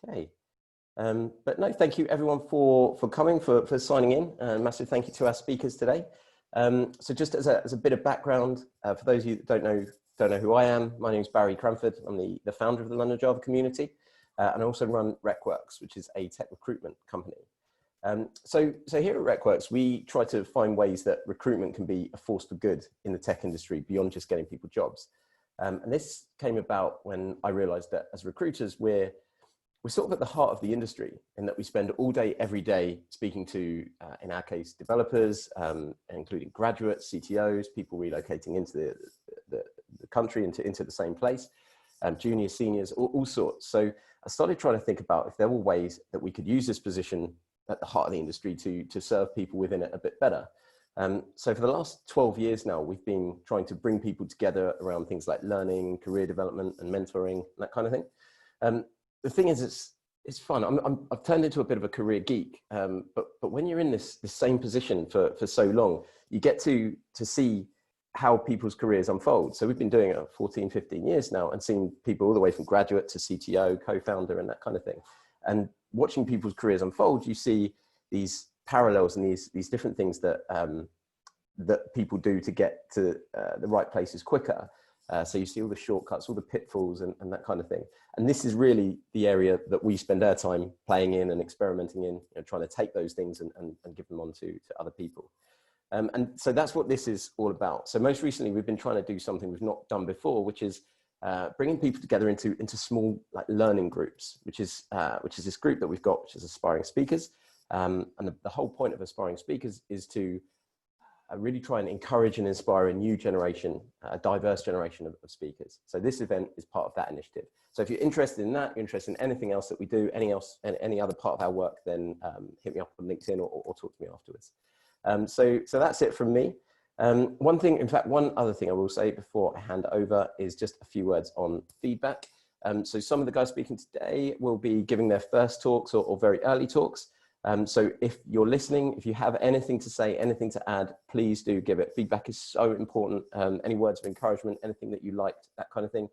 Okay. But no, thank you everyone for coming, for signing in. Massive thank you to our speakers today. So just as a bit of background, for those of you that don't know who I am, my name is Barry Cranford. I'm the founder of the London Java community, and I also run RecWorks, which is a tech recruitment company. So here at RecWorks, we try to find ways that recruitment can be a force for good in the tech industry beyond just getting people jobs. And this came about when I realized that as recruiters, we're sort of at the heart of the industry, in that we spend all day, every day speaking to, in our case, developers, including graduates, CTOs, people relocating into the country, into the same place, juniors, seniors, all sorts. So I started trying to think about if there were ways that we could use this position at the heart of the industry to serve people within it a bit better. So for the last 12 years now, we've been trying to bring people together around things like learning, career development, and mentoring, that kind of thing. The thing is, it's fun. I've turned into a bit of a career geek, but when you're in this same position for so long, you get to see how people's careers unfold. So we've been doing it 14, 15 years now, and seeing people all the way from graduate to CTO, co-founder, and that kind of thing. And watching people's careers unfold, you see these parallels and these different things that that people do to get to the right places quicker. So you see all the shortcuts, all the pitfalls, and that kind of thing. And this is really the area that we spend our time playing in and experimenting in, trying to take those things and give them on to other people. And so that's what this is all about. So most recently, we've been trying to do something we've not done before, which is bringing people together into small learning groups, which is this group that we've got, which is aspiring speakers. And the whole point of aspiring speakers is to really try and encourage and inspire a new generation, a diverse generation of speakers. So this event is part of that initiative. So if you're interested in that, you're interested in anything else that we do, any other part of our work, then hit me up on LinkedIn or talk to me afterwards. So that's it from me. One other thing I will say before I hand over is just a few words on feedback. So some of the guys speaking today will be giving their first talks or very early talks. So if you're listening, if you have anything to say, anything to add, please do give it. Feedback is so important. Any words of encouragement, anything that you liked, that kind of thing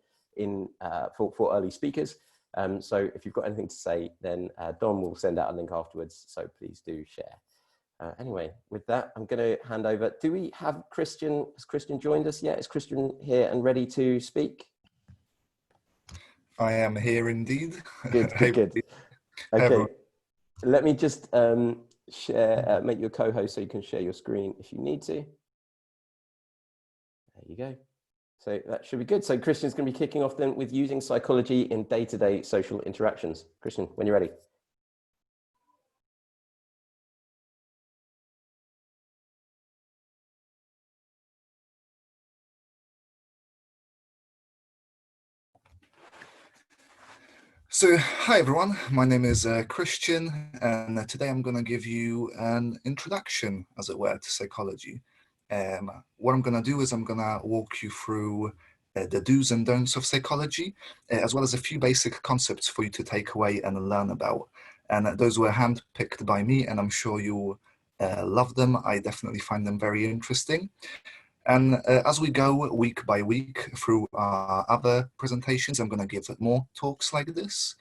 for early speakers. So if you've got anything to say, then Don will send out a link afterwards. So please do share. Anyway, with that, I'm going to hand over. Do we have Christian? Has Christian joined us yet? Is Christian here and ready to speak? I am here indeed. Good. Okay. Let me just share, make you a co-host so you can share your screen if you need to. There you go. So that should be good. So Christian's going to be kicking off then with using psychology in day-to-day social interactions. Christian, when you're ready. So, hi everyone, my name is Christian, and today I'm going to give you an introduction, as it were, to psychology. What I'm going to do is I'm going to walk you through the do's and don'ts of psychology, as well as a few basic concepts for you to take away and learn about. And those were handpicked by me, and I'm sure you'll love them. I definitely find them very interesting. And as we go week by week through our other presentations, I'm going to give more talks like this,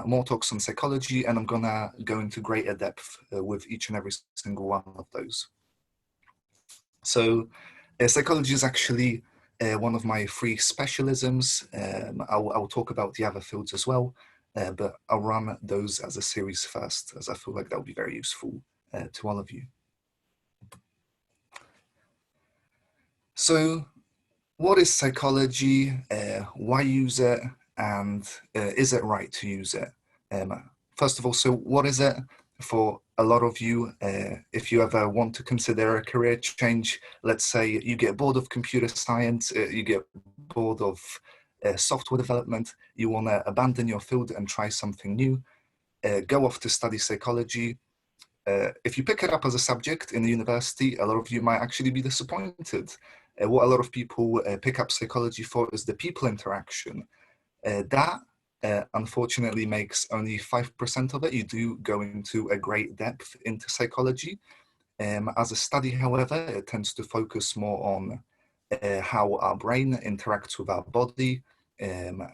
more talks on psychology, and I'm going to go into greater depth with each and every single one of those. So psychology is actually one of my 3 specialisms. I'll talk about the other fields as well, but I'll run those as a series first, as I feel like that will be very useful to all of you. So what is psychology, why use it, and is it right to use it? First of all, so what is it? For a lot of you, if you ever want to consider a career change, let's say you get bored of computer science, you get bored of software development, you want to abandon your field and try something new, go off to study psychology. If you pick it up as a subject in the university, a lot of you might actually be disappointed. What a lot of people pick up psychology for is the people interaction. That unfortunately makes only 5% of it. You do go into a great depth into psychology. As a study, however, it tends to focus more on how our brain interacts with our body,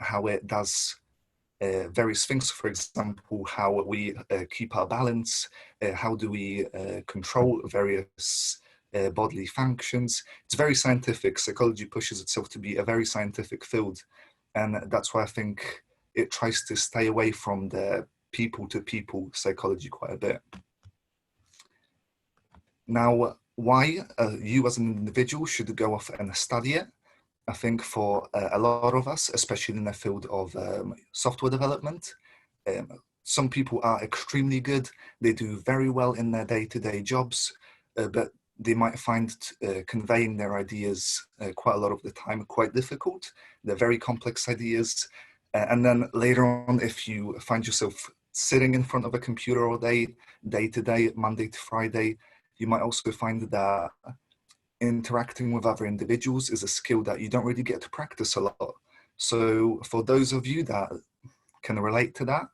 how it does various things. For example, how we keep our balance, how do we control various bodily functions. It's very scientific. Psychology pushes itself to be a very scientific field, and that's why I think it tries to stay away from the people-to-people psychology quite a bit. Now, why you as an individual should go off and study it? I think for a lot of us, especially in the field of software development, some people are extremely good. They do very well in their day-to-day jobs, but they might find conveying their ideas quite a lot of the time quite difficult. They're very complex ideas. And then later on, if you find yourself sitting in front of a computer all day, day-to-day, Monday to Friday, you might also find that interacting with other individuals is a skill that you don't really get to practice a lot. So for those of you that can relate to that,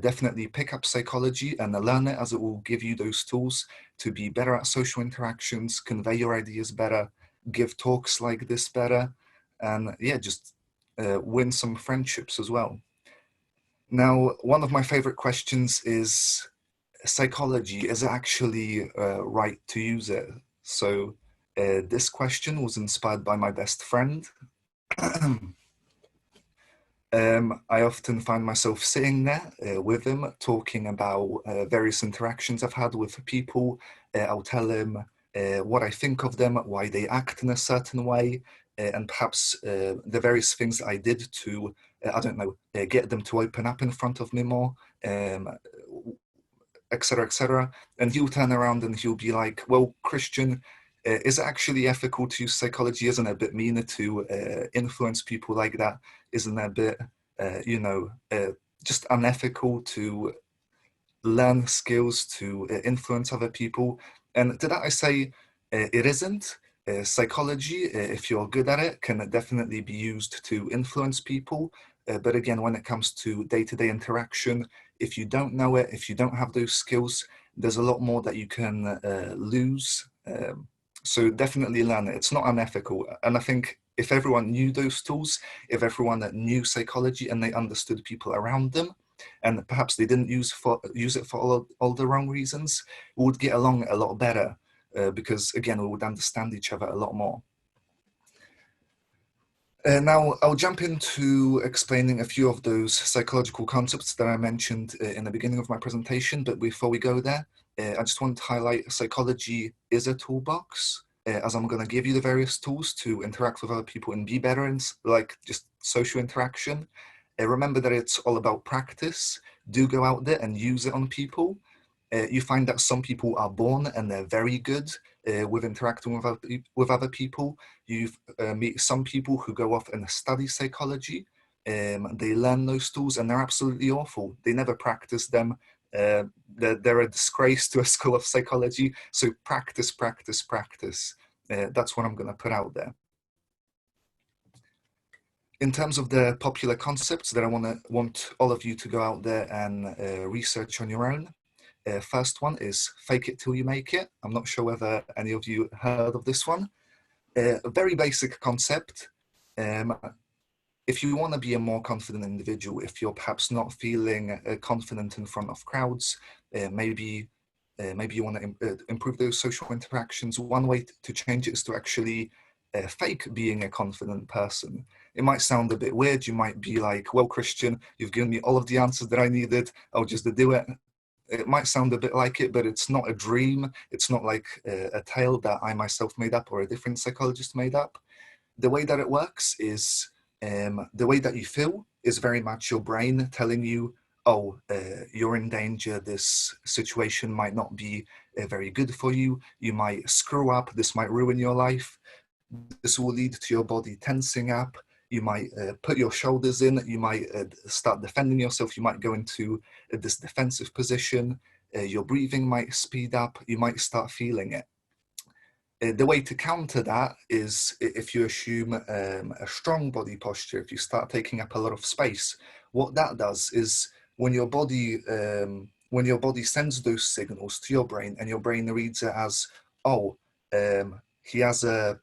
definitely pick up psychology and learn it, as it will give you those tools to be better at social interactions, convey your ideas better, give talks like this better, and yeah, just win some friendships as well. Now, one of my favorite questions is psychology, is it actually right to use it? So this question was inspired by my best friend. I often find myself sitting there with him, talking about various interactions I've had with people. I'll tell him what I think of them, why they act in a certain way, and perhaps the various things I did to, I don't know, get them to open up in front of me more, etc., etc. And he'll turn around and he'll be like, well, Christian, is it actually ethical to use psychology? Isn't it a bit meaner to influence people like that? Isn't it a bit, just unethical to learn skills to influence other people? And to that I say, it isn't. Psychology, if you're good at it, can definitely be used to influence people. But again, when it comes to day-to-day interaction, if you don't know it, if you don't have those skills, there's a lot more that you can lose. So definitely learn it. It's not unethical. And I think if everyone knew those tools, if everyone knew psychology and they understood people around them, and perhaps they didn't use it for all the wrong reasons, we would get along a lot better because, again, we would understand each other a lot more. Now, I'll jump into explaining a few of those psychological concepts that I mentioned in the beginning of my presentation. But before we go there, I just want to highlight psychology is a toolbox, as I'm going to give you the various tools to interact with other people and be better in like just social interaction. Remember that it's all about practice. Do go out there and use it on people. You find that some people are born and they're very good with interacting with other people. You meet some people who go off and study psychology. They learn those tools and they're absolutely awful. They never practice them. They're a disgrace to a school of psychology. So practice, practice, practice. That's what I'm going to put out there. In terms of the popular concepts that I want all of you to go out there and research on your own. First one is fake it till you make it. I'm not sure whether any of you heard of this one. A very basic concept. If you want to be a more confident individual, if you're perhaps not feeling confident in front of crowds, maybe you want to improve those social interactions, one way to change it is to actually fake being a confident person. It might sound a bit weird. You might be like, well, Christian, you've given me all of the answers that I needed. I'll just do it. It might sound a bit like it, but it's not a dream. It's not like a tale that I myself made up or a different psychologist made up. The way that it works is the way that you feel is very much your brain telling you, oh, you're in danger. This situation might not be very good for you. You might screw up. This might ruin your life. This will lead to your body tensing up. You might put your shoulders in. You might start defending yourself. You might go into this defensive position. Your breathing might speed up. You might start feeling it. The way to counter that is if you assume a strong body posture, if you start taking up a lot of space. What that does is when your body sends those signals to your brain and your brain reads it as, oh, he has a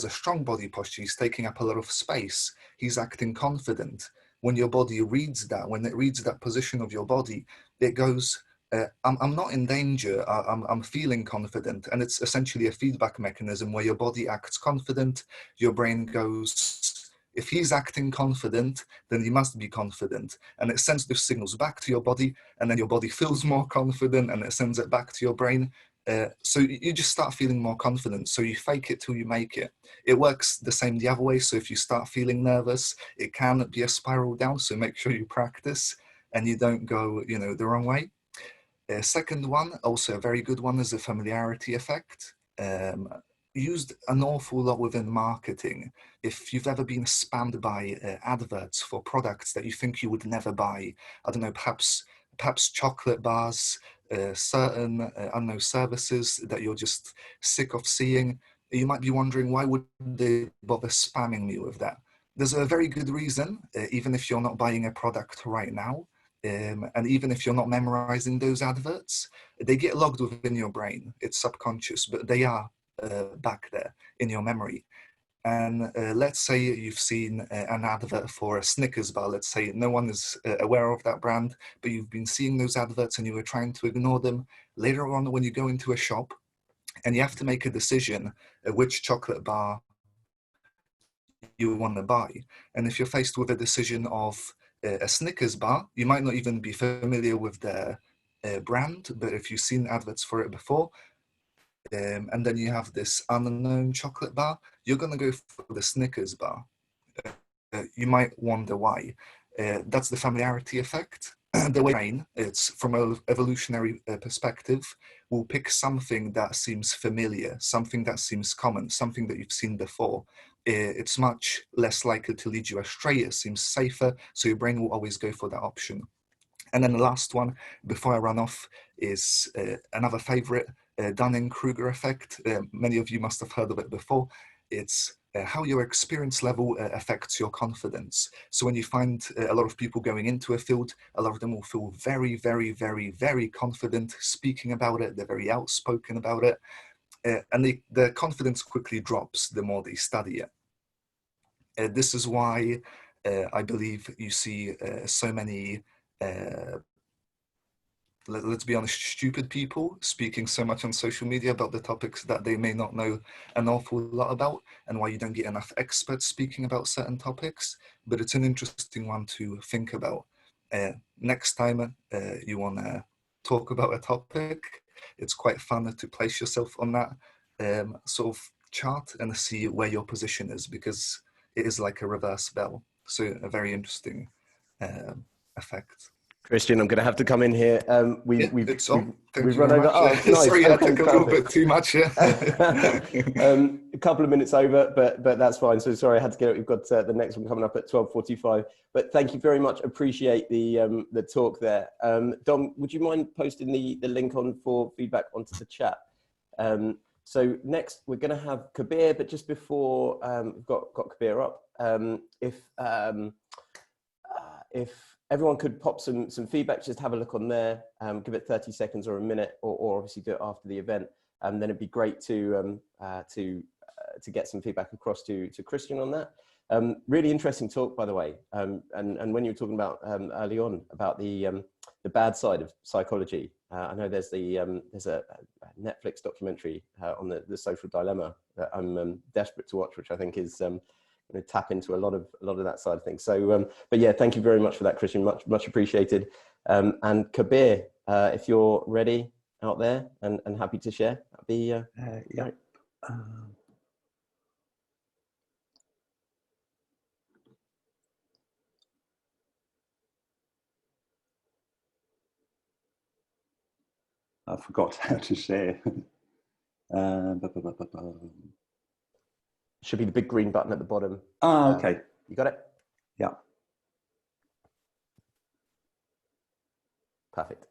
strong body posture, he's taking up a lot of space, he's acting confident. when your body reads that, when it reads that position of your body, it goes, I'm not in danger, I'm feeling confident. And it's essentially a feedback mechanism where your body acts confident, your brain goes, if he's acting confident, then he must be confident. And it sends those signals back to your body, and then your body feels more confident, and it sends it back to your brain. So you just start feeling more confident. So you fake it till you make it. It works the same the other way. So if you start feeling nervous, it can be a spiral down. So make sure you practice and you don't go, the wrong way. Second one, also a very good one, is the familiarity effect. Used an awful lot within marketing. If you've ever been spammed by adverts for products that you think you would never buy, I don't know, perhaps chocolate bars, certain services that you're just sick of seeing, you might be wondering, why would they bother spamming me with that? There's a very good reason, even if you're not buying a product right now. And even if you're not memorizing those adverts, they get logged within your brain. It's subconscious, but they are back there in your memory. And let's say you've seen an advert for a Snickers bar. Let's say no one is aware of that brand, but you've been seeing those adverts and you were trying to ignore them. Later on, when you go into a shop and you have to make a decision which chocolate bar you want to buy, and if you're faced with a decision of a Snickers bar, you might not even be familiar with their brand, but if you've seen adverts for it before, and then you have this unknown chocolate bar, you're going to go for the Snickers bar. You might wonder why. That's the familiarity effect. The way brain, it's from an evolutionary perspective, will pick something that seems familiar, something that seems common, something that you've seen before. It's much less likely to lead you astray. It seems safer, so your brain will always go for that option. And then the last one, before I run off, is another favorite, Dunning-Kruger effect. Many of you must have heard of it before. It's how your experience level affects your confidence. So when you find a lot of people going into a field, a lot of them will feel very, very, very, very confident speaking about it. They're very outspoken about it. And their confidence quickly drops the more they study it. This is why I believe you see so many let's be honest, stupid people speaking so much on social media about the topics that they may not know an awful lot about, and why you don't get enough experts speaking about certain topics. But it's an interesting one to think about. Next time you want to talk about a topic, it's quite fun to place yourself on that sort of chart and see where your position is, because it is like a reverse bell. So a very interesting effect. Christian, I'm going to have to come in here. We've run over. Oh, nice. Sorry, I took a little bit too much. A couple of minutes over, but that's fine. So sorry, I had to get it. We've got the next one coming up at 12:45. But thank you very much. Appreciate the talk there. Dom, would you mind posting the link on for feedback onto the chat? So next we're going to have Kabir, but just before we've got Kabir up, if everyone could pop some feedback, just have a look on there, give it 30 seconds or a minute, or obviously do it after the event. Then it'd be great to get some feedback across to Christian on that. Really interesting talk, by the way. And when you were talking about early on about the bad side of psychology, I know there's a Netflix documentary on the social dilemma that I'm desperate to watch, which I think is going to tap into a lot of that side of things. So, but yeah, thank you very much for that, Christian. Much appreciated. And Kabir, if you're ready out there and happy to share, that'd be yeah. Great. I forgot how to share. Should be the big green button at the bottom. Oh, okay. You got it? Yeah. Perfect.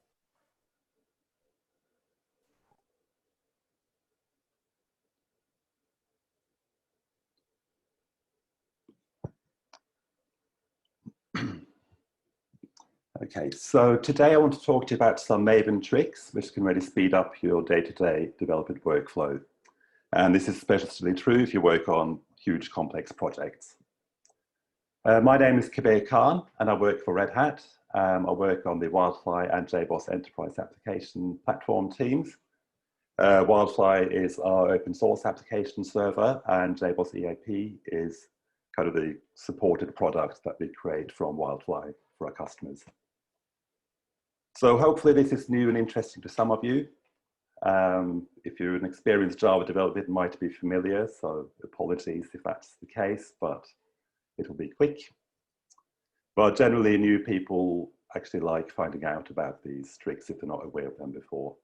Okay, so today I want to talk to you about some Maven tricks which can really speed up your day-to-day development workflow. And this is especially true if you work on huge complex projects. My name is Kabir Khan, and I work for Red Hat. I work on the Wildfly and JBoss Enterprise Application Platform teams. Wildfly is our open source application server, and JBoss EAP is kind of the supported product that we create from Wildfly for our customers. So hopefully this is new and interesting to some of you. If you're an experienced Java developer, it might be familiar, so apologies if that's the case, but it'll be quick. But generally, new people actually like finding out about these tricks if they're not aware of them before.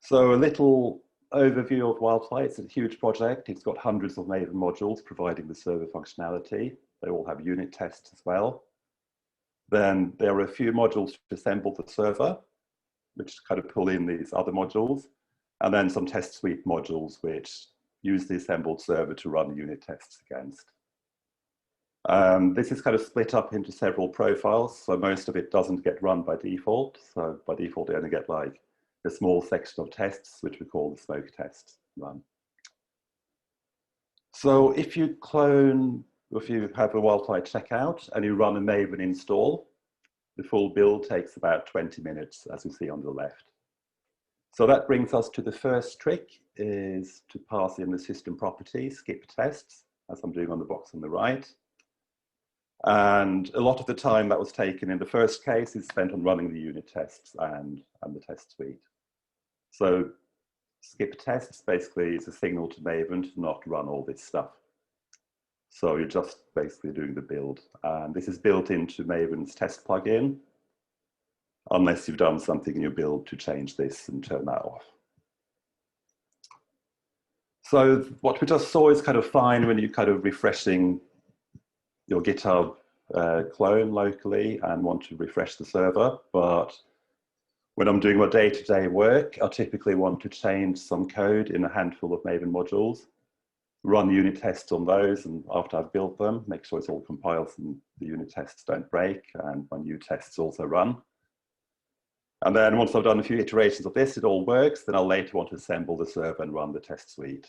So a little overview of Wildfly. It's a huge project. It's got hundreds of Maven modules providing the server functionality. They all have unit tests as well. Then there are a few modules to assemble the server, which kind of pull in these other modules. And then some test suite modules, which use the assembled server to run unit tests against. This is kind of split up into several profiles. So most of it doesn't get run by default. So by default, you only get like a small section of tests, which we call the smoke test run. So if you have a Wildfly checkout and you run a Maven install, the full build takes about 20 minutes, as you see on the left. So that brings us to the first trick, is to pass in the system properties, skip tests, as I'm doing on the box on the right. And a lot of the time that was taken in the first case is spent on running the unit tests and the test suite. So skip tests basically is a signal to Maven to not run all this stuff. So you're just basically doing the build. And this is built into Maven's test plugin, unless you've done something in your build to change this and turn that off. So what we just saw is kind of fine when you're kind of refreshing your GitHub clone locally and want to refresh the server. But when I'm doing my day-to-day work, I typically want to change some code in a handful of Maven modules, run unit tests on those, and after I've built them, make sure it's all compiled and the unit tests don't break, and my new tests also run. And then once I've done a few iterations of this, it all works, then I'll later want to assemble the server and run the test suite.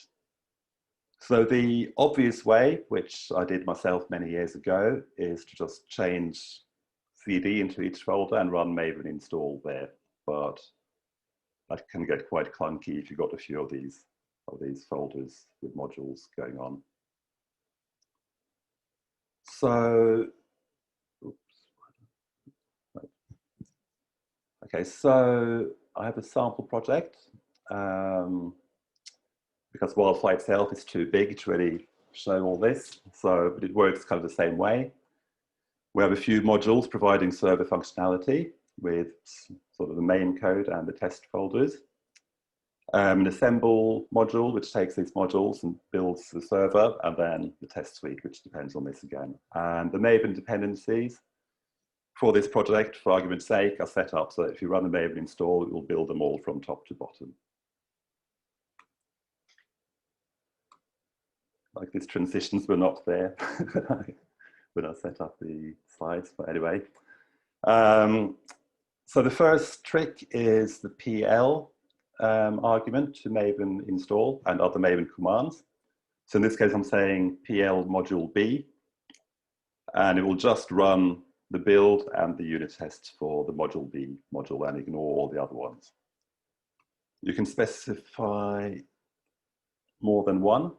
So the obvious way, which I did myself many years ago, is to just change CD into each folder and run Maven install there. But that can get quite clunky if you've got a few of these folders with modules going on. So, okay, so I have a sample project. Because Wildfly itself is too big to really show all this, so but it works kind of the same way. We have a few modules providing server functionality with sort of the main code and the test folders. An assemble module, which takes these modules and builds the server, and then the test suite, which depends on this again. And the Maven dependencies for this project, for argument's sake, are set up so that if you run a Maven install, it will build them all from top to bottom. Like these transitions were not there when I set up the slides, but anyway. So the first trick is the PL argument to Maven install and other Maven commands. So in this case, I'm saying PL module B, and it will just run the build and the unit tests for the module B module and ignore all the other ones. You can specify more than one.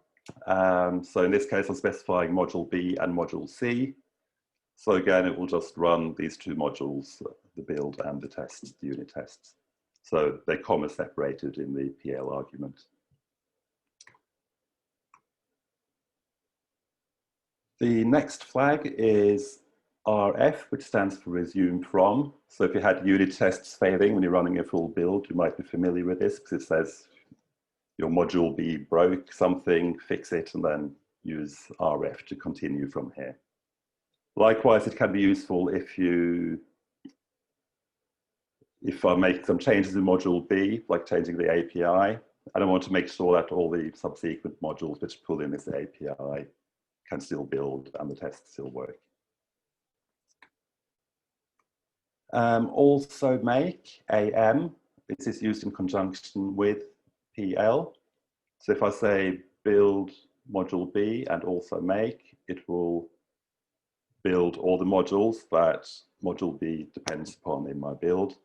So in this case, I'm specifying module B and module C. So again, it will just run these two modules, the build and the tests, the unit tests. So they're comma separated in the PL argument. The next flag is RF, which stands for resume from. So if you had unit tests failing when you're running a full build, you might be familiar with this because it says your module B broke something, fix it, and then use RF to continue from here. Likewise, it can be useful if I make some changes in module B, like changing the API, and I want to make sure that all the subsequent modules which pull in this API can still build and the tests still work. Also make AM. This is used in conjunction with PL. So if I say build module B and also make, it will build all the modules that module B depends upon in my build.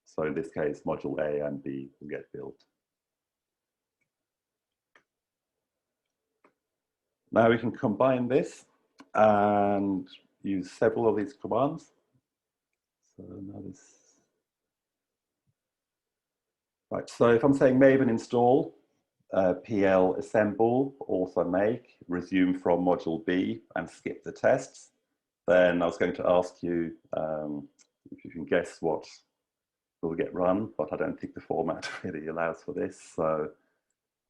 So in this case, module A and B will get built. Now we can combine this and use several of these commands. So now this. Right, so if I'm saying Maven install, PL assemble, also make, resume from module B and skip the tests, then I was going to ask you if you can guess what will get run, but I don't think the format really allows for this. So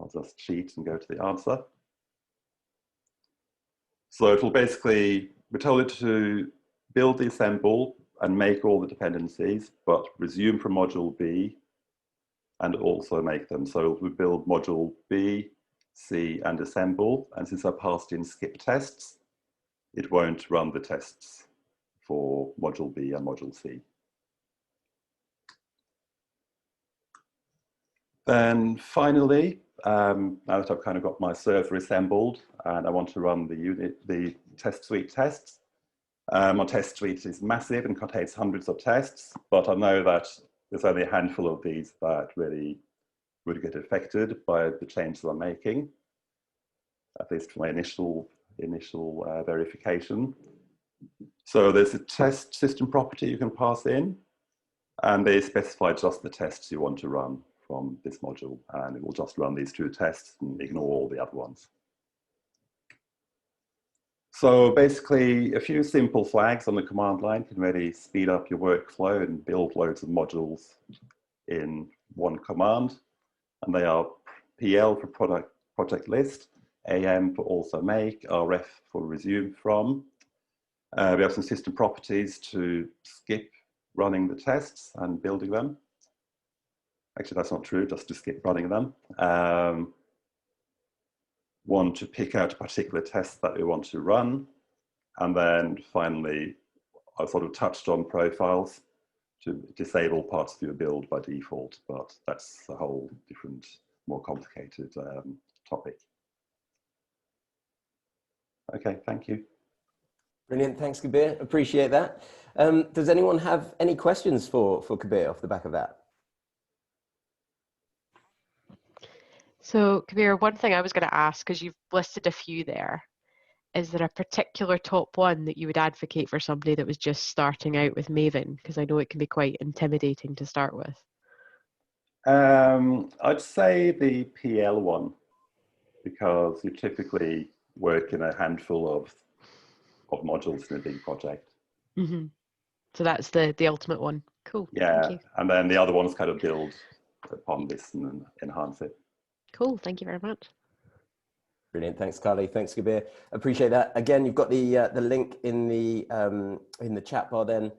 I'll just cheat and go to the answer. So it will basically, we told it to build the assemble and make all the dependencies, but resume from module B and also make them. So we build module B, C, and assemble. And since I passed in skip tests, it won't run the tests for module B and module C. Then finally, now that I've kind of got my server assembled and I want to run the test suite tests, my test suite is massive and contains hundreds of tests, but I know that there's only a handful of these that really would get affected by the changes I'm making, at least for my initial verification. So there's a test system property you can pass in, and they specify just the tests you want to run from this module, and it will just run these 2 tests and ignore all the other ones. So basically, a few simple flags on the command line can really speed up your workflow and build loads of modules in one command. And they are PL for project list, AM for also make, RF for resume from. We have some system properties to skip running the tests and building them. Actually, that's not true, just to skip running them. One to pick out a particular test that we want to run. And then finally, I sort of touched on profiles to disable parts of your build by default, but that's a whole different, more complicated topic. Okay, thank you. Brilliant, thanks Kabir, appreciate that. Does anyone have any questions for Kabir off the back of that? So Kabir, one thing I was going to ask, because you've listed a few there, is there a particular top one that you would advocate for somebody that was just starting out with Maven? Because I know it can be quite intimidating to start with. I'd say the PL one, because you typically work in a handful of modules in a big project. Mm-hmm. So that's the ultimate one. Cool. Yeah, thank you. And then the other ones kind of build upon this and enhance it. Cool, thank you very much. Brilliant, thanks Carly, thanks Kabir, appreciate that. Again, you've got the link in the chat bar then.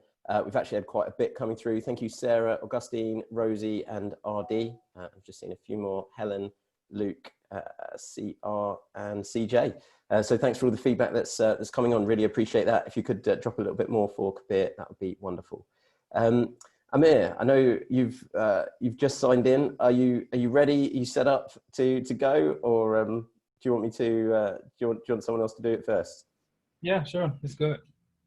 We've actually had quite a bit coming through. Thank you Sarah, Augustine, Rosie and RD. I've just seen a few more, Helen, Luke, CR and CJ. So thanks for all the feedback that's coming on, really appreciate that. If you could drop a little bit more for Kabir, that would be wonderful. Amir, I know you've just signed in. Are you ready? Are you set up to go, or do you want me to? Do you want someone else to do it first? Yeah, sure. Let's go.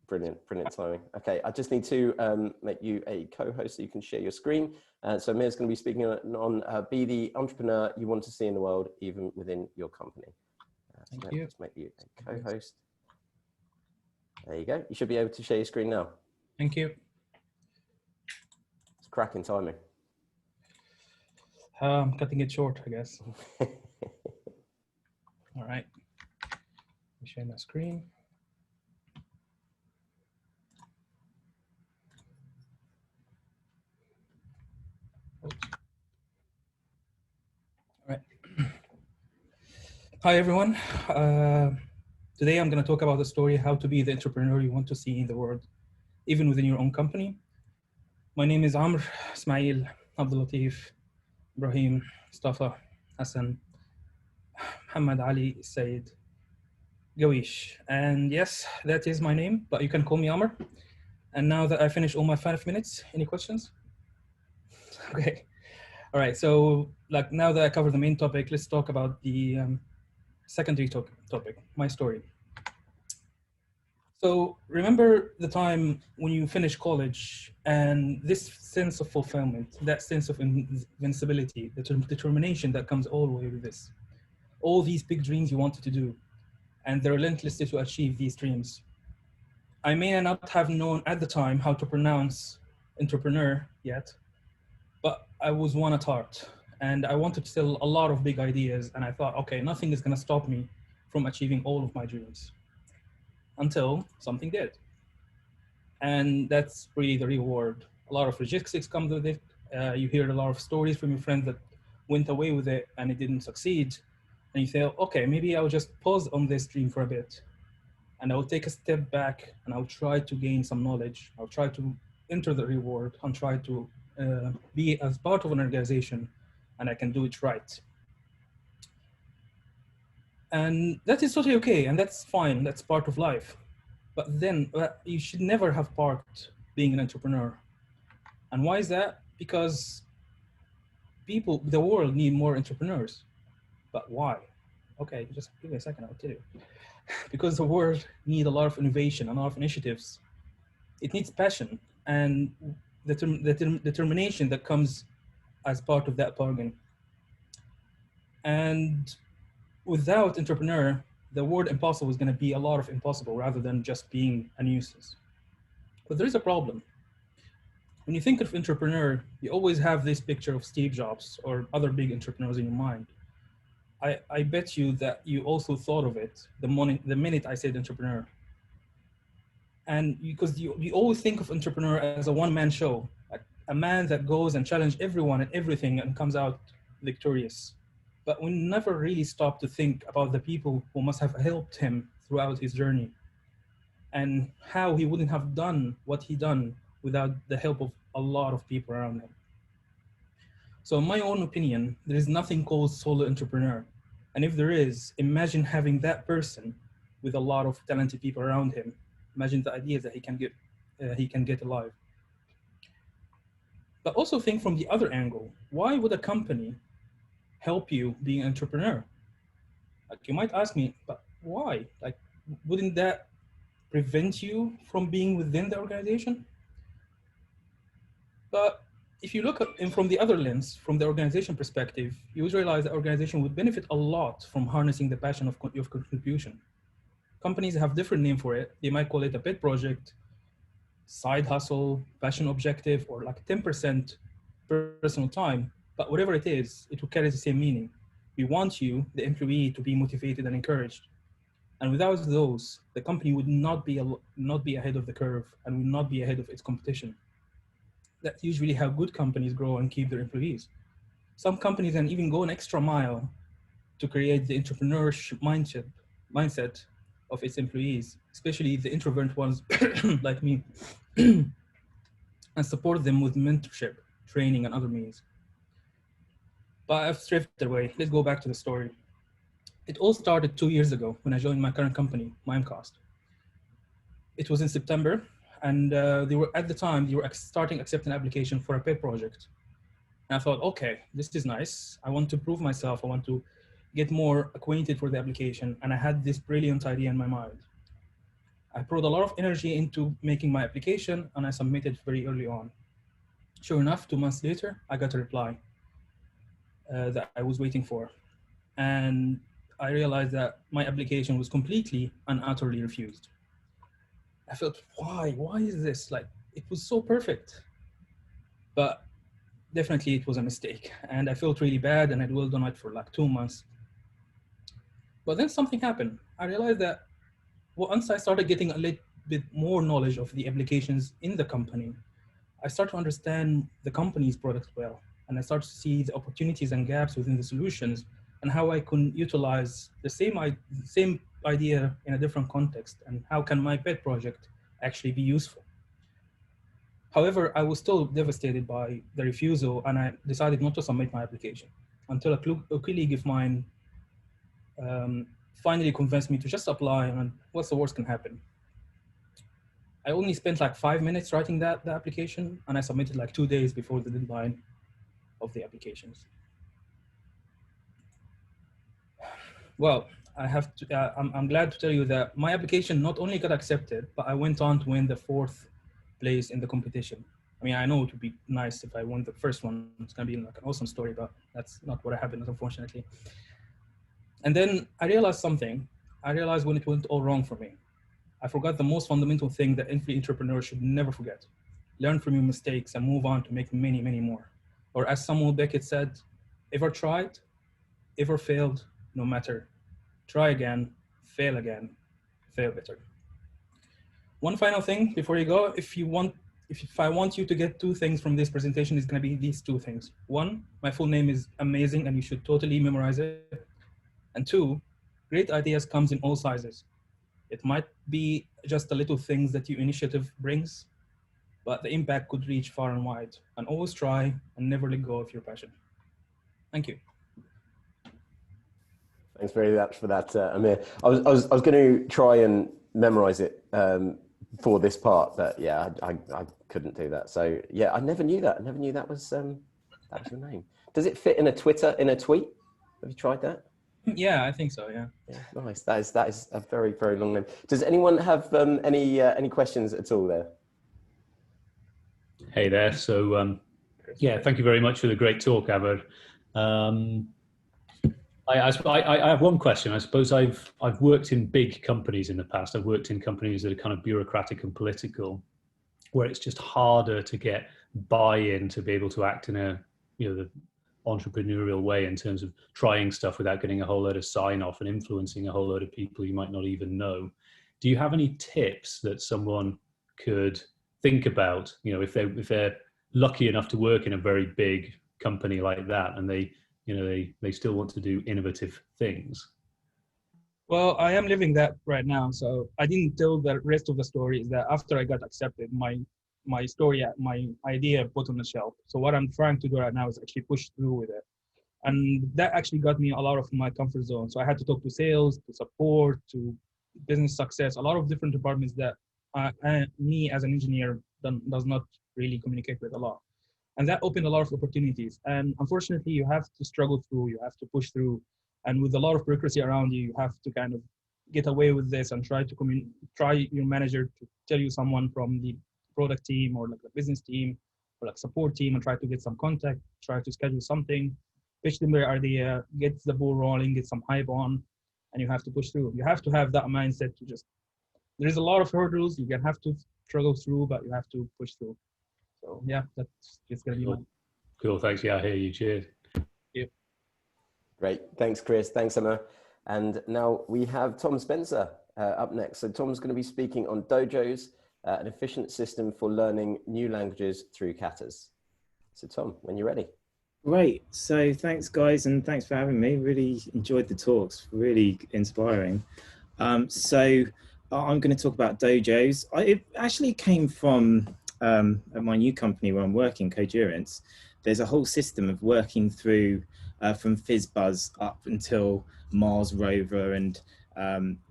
Brilliant timing. Okay, I just need to make you a co-host so you can share your screen. So Amir's going to be speaking on be the entrepreneur you want to see in the world, even within your company. Thank you. Let's make you a co-host. There you go. You should be able to share your screen now. Thank you. It's cracking timing. I'm cutting it short, I guess. All right. Let me share my screen. Oops. All right. Hi, everyone. Today I'm going to talk about the story, how to be the entrepreneur you want to see in the world, even within your own company. My name is Amr, Ismail, Abdul Latif, Ibrahim, Mustafa, Hassan, Muhammad Ali, Said, Gawish. And yes, that is my name, but you can call me Amr. And now that I finished all my 5 minutes, any questions? Okay. All right. So like now that I covered the main topic, let's talk about the Secondary topic, my story. So remember the time when you finish college and this sense of fulfillment, that sense of invincibility, the determination that comes all the way with this, all these big dreams you wanted to do, and the relentlessness to achieve these dreams. I may not have known at the time how to pronounce entrepreneur yet, but I was one at heart, and I wanted to sell a lot of big ideas, and I thought, okay, nothing is gonna stop me from achieving all of my dreams, until something did. And that's really the reward. A lot of logistics comes with it. You hear a lot of stories from your friends that went away with it and it didn't succeed. And you say, okay, maybe I'll just pause on this dream for a bit. And I'll take a step back and I'll try to gain some knowledge. I'll try to enter the reward and try to be as part of an organization, and I can do it right. And that is totally okay, and that's fine, that's part of life. But then you should never have parked being an entrepreneur. And why is that? Because the world need more entrepreneurs. But why? Okay, just give me a second, I'll tell you. Because the world need a lot of innovation, a lot of initiatives. It needs passion and the determination that comes as part of that bargain. And without entrepreneur, the word impossible is going to be a lot of impossible rather than just being a nuisance. But there is a problem. When you think of entrepreneur, you always have this picture of Steve Jobs or other big entrepreneurs in your mind. I bet you that you also thought of it the minute I said entrepreneur. And because you always think of entrepreneur as a one-man show, a man that goes and challenges everyone and everything and comes out victorious. But we never really stop to think about the people who must have helped him throughout his journey and how he wouldn't have done what he done without the help of a lot of people around him. So in my own opinion, there is nothing called solo entrepreneur. And if there is, imagine having that person with a lot of talented people around him. Imagine the ideas that he can get alive. But also think from the other angle. Why would a company help you being an entrepreneur? Like, you might ask me, but why? Like, wouldn't that prevent you from being within the organization? But if you look at it from the other lens, from the organization perspective, you would realize the organization would benefit a lot from harnessing the passion of contribution. Companies have different name for it. They might call it a pet project, side hustle, passion objective, or like 10% personal time. But whatever it is, it will carry the same meaning. We want you, the employee, to be motivated and encouraged. And without those, the company would not be ahead of the curve and would not be ahead of its competition. That's usually how good companies grow and keep their employees. Some companies can even go an extra mile to create the entrepreneurship mindset of its employees, especially the introvert ones like me, and support them with mentorship, training, and other means. But I've drifted away. Let's go back to the story. It all started 2 years ago when I joined my current company, Mimecast. It was in September, and they were starting accepting application for a pet project. And I thought, okay, this is nice. I want to prove myself. I want to get more acquainted for the application. And I had this brilliant idea in my mind. I poured a lot of energy into making my application, and I submitted very early on. Sure enough, 2 months later, I got a reply that I was waiting for. And I realized that my application was completely and utterly refused. I felt, why is this? Like, it was so perfect. But definitely it was a mistake. And I felt really bad, and I dwelled on it for like 2 months. But then something happened. I realized that once I started getting a little bit more knowledge of the applications in the company, I started to understand the company's product well. And I started to see the opportunities and gaps within the solutions and how I can utilize the same idea in a different context, and how can my pet project actually be useful. However, I was still devastated by the refusal, and I decided not to submit my application until a colleague of mine finally convinced me to just apply, and what's the worst can happen. I only spent like 5 minutes writing the application, and I submitted like 2 days before the deadline of the applications. Well, I'm glad to tell you that my application not only got accepted, but I went on to win the 4th place in the competition. I mean, I know it would be nice if I won the first one. It's gonna be like an awesome story, but that's not what happened, unfortunately. And then I realized something. I realized when it went all wrong for me. I forgot the most fundamental thing that every entrepreneur should never forget. Learn from your mistakes and move on to make many, many more. Or as Samuel Beckett said, ever tried, ever failed, no matter. Try again, fail better. One final thing before you go, if I want you to get 2 things from this presentation, it's gonna be these 2 things. 1, my full name is amazing and you should totally memorize it. And 2, great ideas comes in all sizes. It might be just the little things that your initiative brings, but the impact could reach far and wide. And always try and never let go of your passion. Thank you. Thanks very much for that, Amir. I was going to try and memorize it for this part, but yeah, I couldn't do that. So yeah, I never knew that. I never knew that was your name. Does it fit in a tweet? Have you tried that? Yeah, I think so. Yeah. Yeah, nice. That is a very, very long name. Does anyone have any questions at all there? Hey there. So yeah, thank you very much for the great talk, Amir. I have one question. I suppose I've worked in big companies in the past. I've worked in companies that are kind of bureaucratic and political, where it's just harder to get buy-in to be able to act in a the entrepreneurial way in terms of trying stuff without getting a whole load of sign-off and influencing a whole load of people you might not even know. Do you have any tips that someone could think about? If they're lucky enough to work in a very big company like that, and they still want to do innovative things. Well, I am living that right now. So I didn't tell the rest of the story is that after I got accepted, my idea put on the shelf. So what I'm trying to do right now is actually push through with it. And that actually got me a lot of my comfort zone. So I had to talk to sales, to support, to business success, a lot of different departments that me as an engineer does not really communicate with a lot. And that opened a lot of opportunities. And unfortunately, you have to struggle through, you have to push through. And with a lot of bureaucracy around you, you have to kind of get away with this and try your manager to tell you someone from the product team or like the business team or like support team and try to get some contact, try to schedule something, pitch them their idea, get the ball rolling, get some hype on, and you have to push through. You have to have that mindset to there's a lot of hurdles you can have to struggle through, but you have to push through. So yeah, that's just gonna be cool. Cool, thanks. Yeah, I hear you. Cheers. Yeah. Great, thanks, Chris. Thanks, Emma. And now we have Tom Spencer up next. So Tom's going to be speaking on dojos, an efficient system for learning new languages through katas. So Tom, when you're ready. Great. So thanks, guys, and thanks for having me. Really enjoyed the talks. Really inspiring. So I'm going to talk about dojos. It actually came from at my new company where I'm working, Codurance. There's a whole system of working through from FizzBuzz up until Mars rover and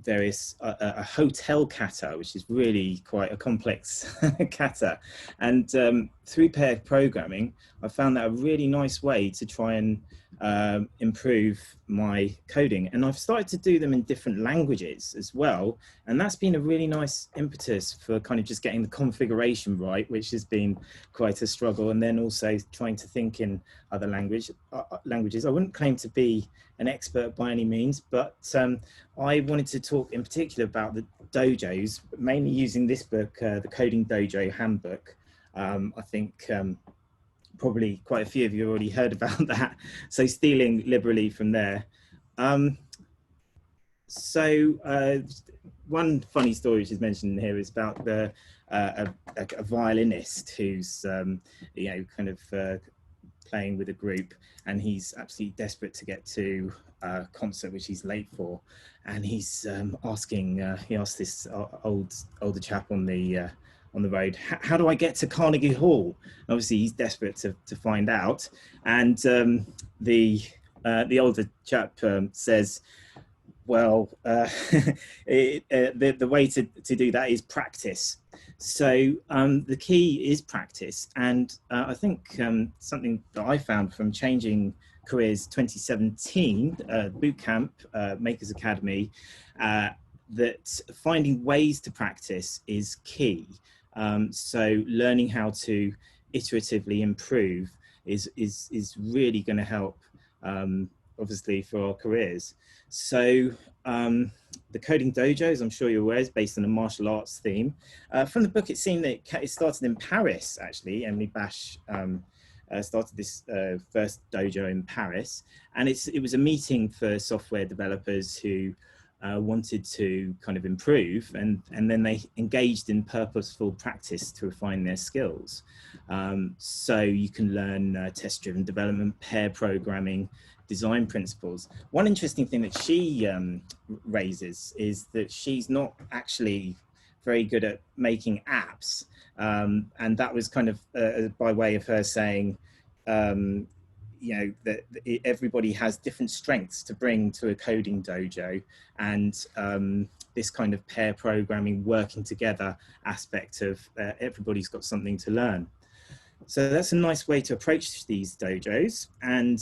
various a hotel kata, which is really quite a complex kata. And through paired programming, I found that a really nice way to try and improve my coding. And I've started to do them in different languages as well. And that's been a really nice impetus for kind of just getting the configuration right, which has been quite a struggle. And then also trying to think in other languages. I wouldn't claim to be an expert by any means, but I wanted to talk in particular about the dojos, mainly using this book, the Coding Dojo Handbook. I think probably quite a few of you already heard about that. So stealing liberally from there. One funny story which is mentioned here is about a violinist who's kind of playing with a group, and he's absolutely desperate to get to a concert which he's late for, and he's he asked this older chap on the road, how do I get to Carnegie Hall? Obviously he's desperate to find out, and the older chap says, well, the way to do that is practice. So the key is practice. And I think something that I found from changing Careers 2017 bootcamp, Makers Academy, that finding ways to practice is key. So learning how to iteratively improve is really going to help, obviously, for our careers. So the Coding Dojo, as I'm sure you're aware, is based on a martial arts theme. From the book, it seemed that it started in Paris, actually. Emily Bash started this first dojo in Paris, and it was a meeting for software developers who wanted to kind of improve, and then they engaged in purposeful practice to refine their skills. So you can learn test-driven development, pair programming, design principles. One interesting thing that she raises is that she's not actually very good at making apps, and that was kind of by way of her saying, you know, that everybody has different strengths to bring to a coding dojo, and this kind of pair programming, working together aspect of everybody's got something to learn. So that's a nice way to approach these dojos. And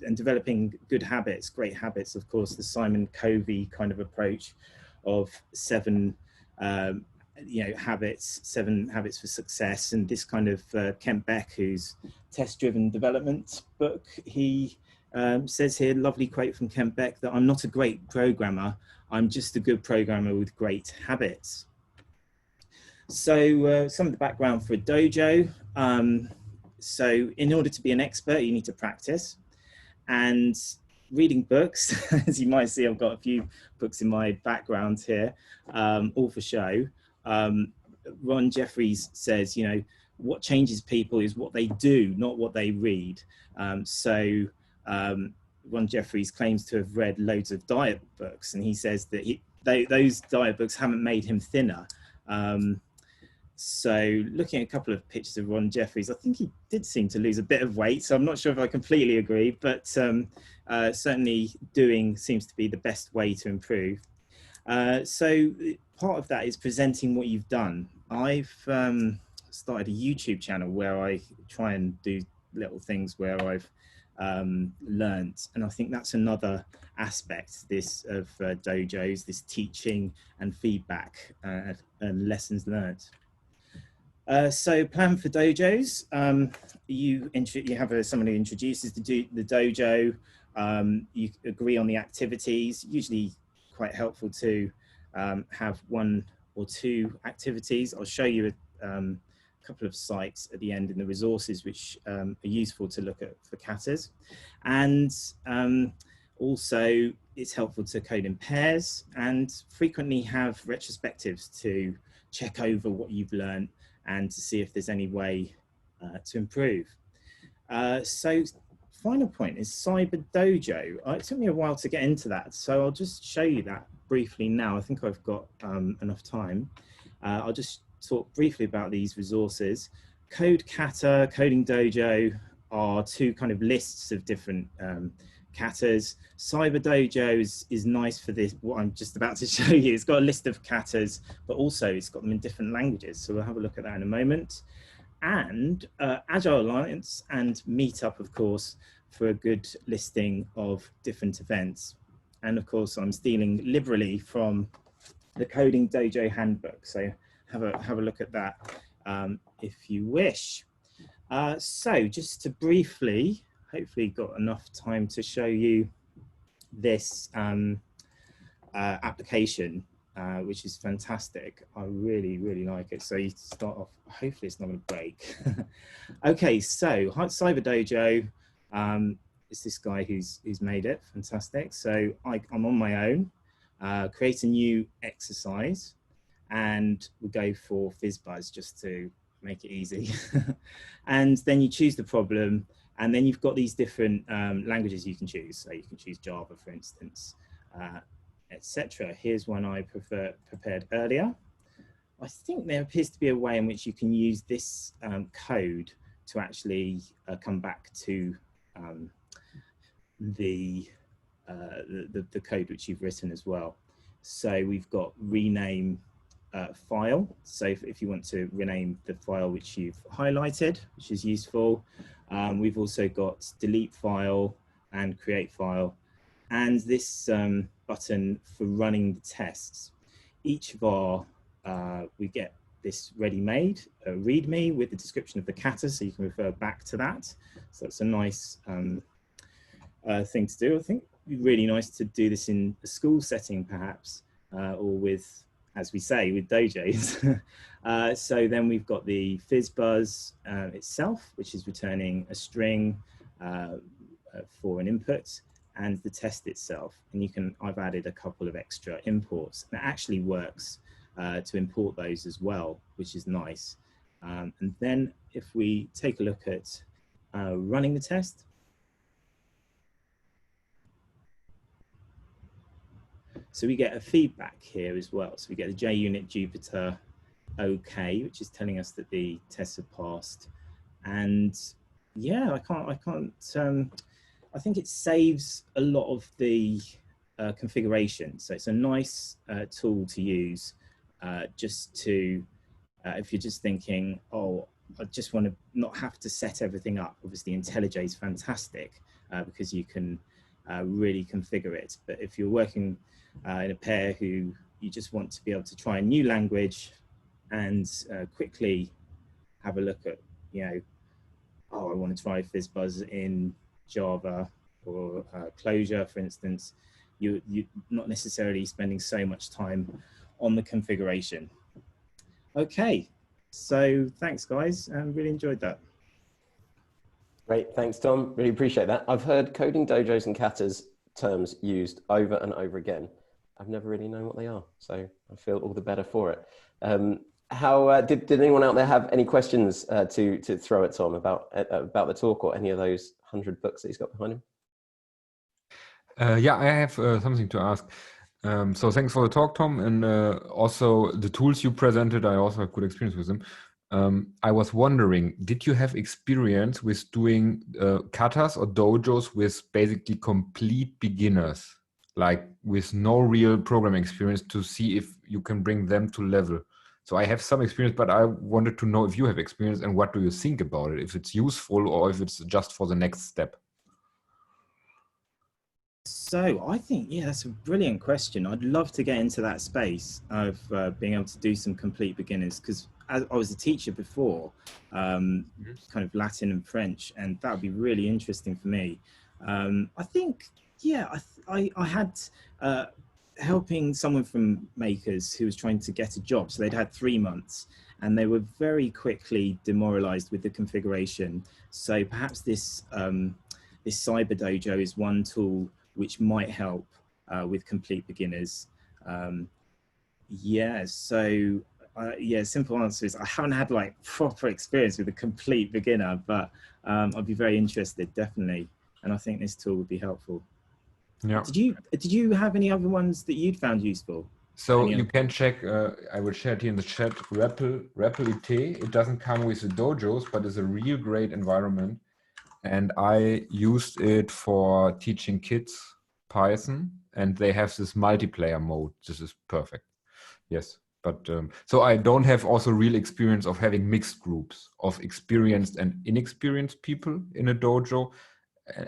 and developing good habits, great habits, of course, the Simon Covey kind of approach of seven habits, 7 habits for success. And this kind of Kent Beck, who's test-driven development book, he says here, lovely quote from Kent Beck, that I'm not a great programmer, I'm just a good programmer with great habits. So some of the background for a dojo. So in order to be an expert, you need to practice. And reading books, as you might see, I've got a few books in my background here, all for show. Ron Jeffries says, you know, what changes people is what they do, not what they read. Ron Jeffries claims to have read loads of diet books, and he says that those diet books haven't made him thinner. So looking at a couple of pictures of Ron Jeffries, I think he did seem to lose a bit of weight. So I'm not sure if I completely agree, but certainly doing seems to be the best way to improve. So part of that is presenting what you've done. I've started a YouTube channel where I try and do little things where I've learned, and I think that's another aspect this of dojos, this teaching and feedback and lessons learned. So plan for dojos. You have someone who introduces the dojo. You agree on the activities. Usually quite helpful to have 1 or 2 activities. I'll show you a couple of sites at the end in the resources which are useful to look at for katas. And also it's helpful to code in pairs, and frequently have retrospectives to check over what you've learned and to see if there's any way to improve. So final point is Cyber Dojo. It took me a while to get into that, so I'll just show you that briefly now. I think I've got enough time. I'll just talk briefly about these resources. Code Kata, Coding Dojo are 2 kind of lists of different katas. Cyber Dojo is nice for this, what I'm just about to show you. It's got a list of katas, but also it's got them in different languages. So we'll have a look at that in a moment. And Agile Alliance and Meetup, of course, for a good listing of different events. And of course, I'm stealing liberally from the Coding Dojo handbook. So have a look at that if you wish. So just to briefly, hopefully got enough time to show you this application, which is fantastic. I really, really like it. So you start off, hopefully it's not going to break. Okay, so Cyber Dojo, it's this guy who's made it, fantastic. So I'm on my own, create a new exercise, and we'll go for FizzBuzz just to make it easy. And then you choose the problem, and then you've got these different languages you can choose. So you can choose Java, for instance, etc. Here's one I prepared earlier. I think there appears to be a way in which you can use this code to actually come back to the code which you've written as well. So we've got rename file. So if you want to rename the file which you've highlighted, which is useful. We've also got delete file and create file, and this button for running the tests. Each of our, we get this ready-made README with the description of the kata, so you can refer back to that. So it's a nice thing to do. I think it'd be really nice to do this in a school setting, perhaps, or with, as we say, with dojos. So then we've got the FizzBuzz itself, which is returning a string for an input, and the test itself. And I've added a couple of extra imports, and it actually works to import those as well, which is nice. And then if we take a look at running the test, so we get a feedback here as well. So we get the JUnit Jupyter OK, which is telling us that the tests have passed. And yeah, I think it saves a lot of the configuration. So it's a nice tool to use just to, if you're just thinking, oh, I just want to not have to set everything up. Obviously IntelliJ is fantastic because you can really configure it. But if you're working in a pair who you just want to be able to try a new language and quickly have a look at, you know, oh, I want to try FizzBuzz in Java or Clojure, for instance, you're not necessarily spending so much time on the configuration. Okay, so thanks guys, really enjoyed that. Great, thanks Tom, really appreciate that. I've heard coding dojos and katas terms used over and over again. I've never really known what they are, so I feel all the better for it. Did anyone out there have any questions to throw at Tom about the talk or any of those 100 books that he's got behind him? Yeah, I have something to ask. So thanks for the talk, Tom, and also the tools you presented. I also have good experience with them. I was wondering, did you have experience with doing katas or dojos with basically complete beginners, like with no real programming experience, to see if you can bring them to level? So I have some experience, but I wanted to know if you have experience and what do you think about it, if it's useful or if it's just for the next step. So I think, yeah, that's a brilliant question. I'd love to get into that space of being able to do some complete beginners, because I was a teacher before, kind of Latin and French, and that would be really interesting for me. I think, yeah, I had helping someone from Makers who was trying to get a job. So they'd had 3 months and they were very quickly demoralized with the configuration. So perhaps this, this Cyber Dojo is one tool which might help with complete beginners. Yeah, so yeah, simple answer is I haven't had like proper experience with a complete beginner, but I'd be very interested, definitely. And I think this tool would be helpful. Yeah. Did you have any other ones that you'd found useful? So you can check, I will share it here in the chat, REPL-IT. It doesn't come with the dojos, but it's a real great environment. And I used it for teaching kids Python, and they have this multiplayer mode. This is perfect. Yes. But so I don't have also real experience of having mixed groups of experienced and inexperienced people in a dojo.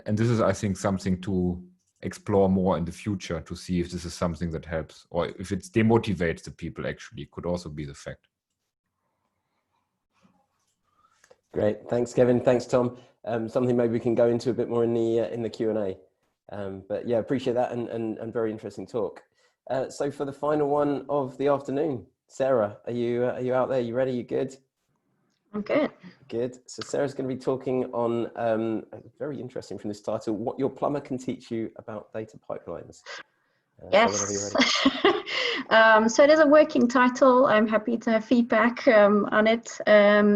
And this is, I think, something to explore more in the future to see if this is something that helps, or if it demotivates the people. Actually, could also be the fact. Great, thanks Kevin, thanks Tom. Something maybe we can go into a bit more in the Q&A. But yeah, appreciate that, and very interesting talk. So for the final one of the afternoon, Sarah, are you out there? You ready? You good? I'm good. Good. So Sarah's going to be talking on, very interesting from this title, what your plumber can teach you about data pipelines. Yes. So, so it is a working title. I'm happy to have feedback on it.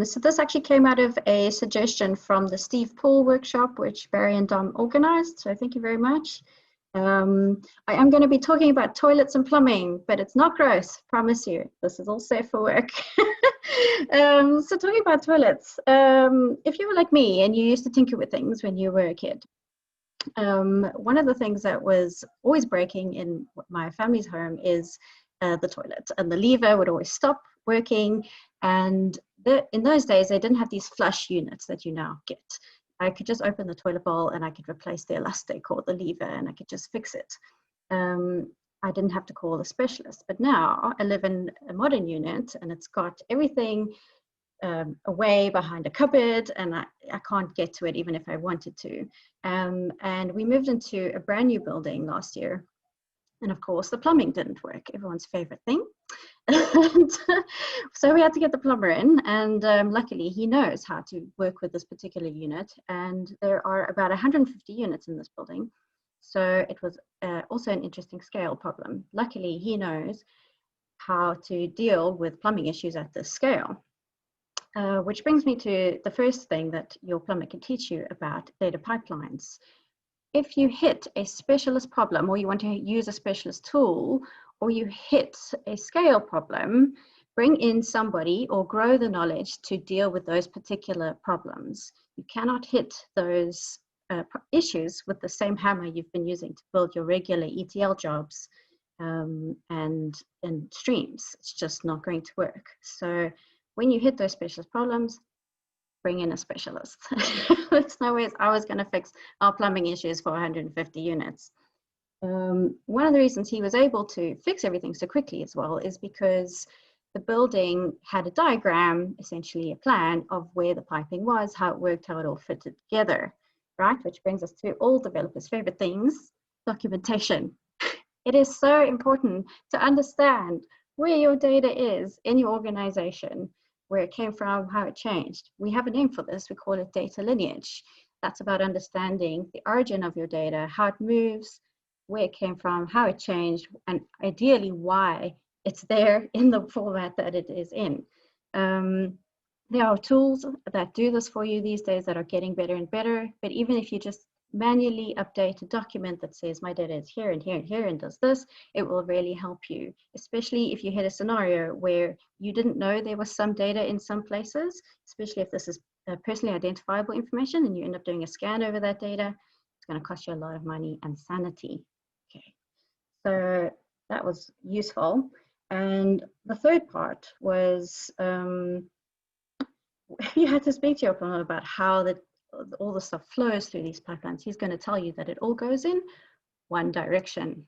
So this actually came out of a suggestion from the Steve Poole workshop, which Barry and Dom organized. So thank you very much. I am going to be talking about toilets and plumbing, but it's not gross, promise you. This is all safe for work. So talking about toilets, if you were like me and you used to tinker with things when you were a kid, one of the things that was always breaking in my family's home is the toilet, and the lever would always stop working. And in those days, they didn't have these flush units that you now get. I could just open the toilet bowl and I could replace the elastic or the lever, and I could just fix it. I didn't have to call a specialist. But now I live in a modern unit, and it's got everything away behind a cupboard, and I can't get to it even if I wanted to. And we moved into a brand new building last year. And of course, the plumbing didn't work, everyone's favorite thing. And so we had to get the plumber in, and luckily he knows how to work with this particular unit. And there are about 150 units in this building. So it was also an interesting scale problem. Luckily, he knows how to deal with plumbing issues at this scale. Which brings me to the first thing that your plumber can teach you about data pipelines. If you hit a specialist problem, or you want to use a specialist tool, or you hit a scale problem, bring in somebody or grow the knowledge to deal with those particular problems. You cannot hit those issues with the same hammer you've been using to build your regular ETL jobs and streams. It's just not going to work. So when you hit those specialist problems, bring in a specialist. There's no ways I was going to fix our plumbing issues for 150 units. One of the reasons he was able to fix everything so quickly as well is because the building had a diagram, essentially a plan of where the piping was, how it worked, how it all fitted together, right? Which brings us to all developers' favorite things, documentation. It is so important to understand where your data is in your organization, where it came from, how it changed. We have a name for this, we call it data lineage. That's about understanding the origin of your data, how it moves, where it came from, how it changed, and ideally why it's there in the format that it is in. There are tools that do this for you these days that are getting better and better, but even if you just manually update a document that says my data is here and here and here and does this, it will really help you, especially if you hit a scenario where you didn't know there was some data in some places, especially if this is personally identifiable information and you end up doing a scan over that data. It's going to cost you a lot of money and sanity. Okay, so that was useful. And the third part was you had to speak to your plumber about how all the stuff flows through these pipelines. He's going to tell you that it all goes in one direction.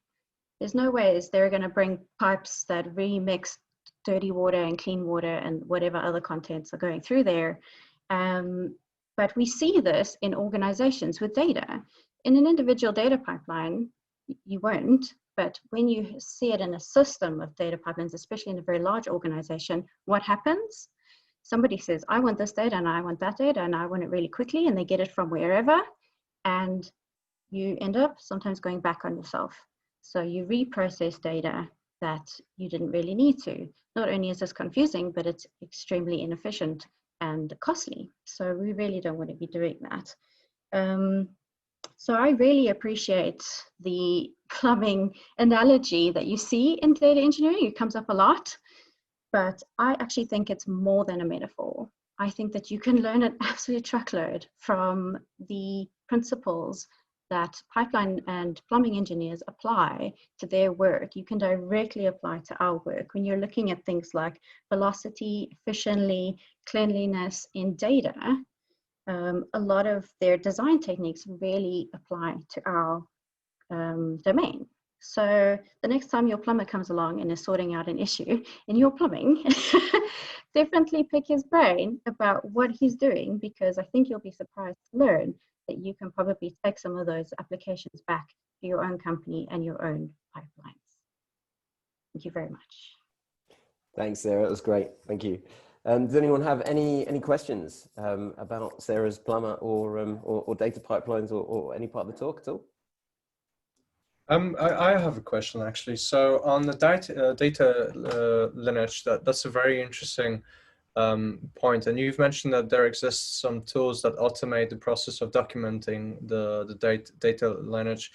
There's no ways they're going to bring pipes that remix dirty water and clean water and whatever other contents are going through there. But we see this in organizations with data. In an individual data pipeline, you won't, but when you see it in a system of data pipelines, especially in a very large organization, what happens? Somebody says, I want this data and I want that data and I want it really quickly, and they get it from wherever, and you end up sometimes going back on yourself. So you reprocess data that you didn't really need to. Not only is this confusing, but it's extremely inefficient and costly. So we really don't want to be doing that. So I really appreciate the plumbing analogy that you see in data engineering. It comes up a lot. But I actually think it's more than a metaphor. I think that you can learn an absolute truckload from the principles that pipeline and plumbing engineers apply to their work. You can directly apply to our work when you're looking at things like velocity, efficiency, cleanliness in data. A lot of their design techniques really apply to our domain. So the next time your plumber comes along and is sorting out an issue in your plumbing, definitely pick his brain about what he's doing, because I think you'll be surprised to learn that you can probably take some of those applications back to your own company and your own pipelines. Thank you very much. Thanks, Sarah. That was great. Thank you. Does anyone have any questions about Sarah's plumber or data pipelines or any part of the talk at all? I have a question actually. So on the data lineage, that's a very interesting point. And you've mentioned that there exists some tools that automate the process of documenting the data lineage.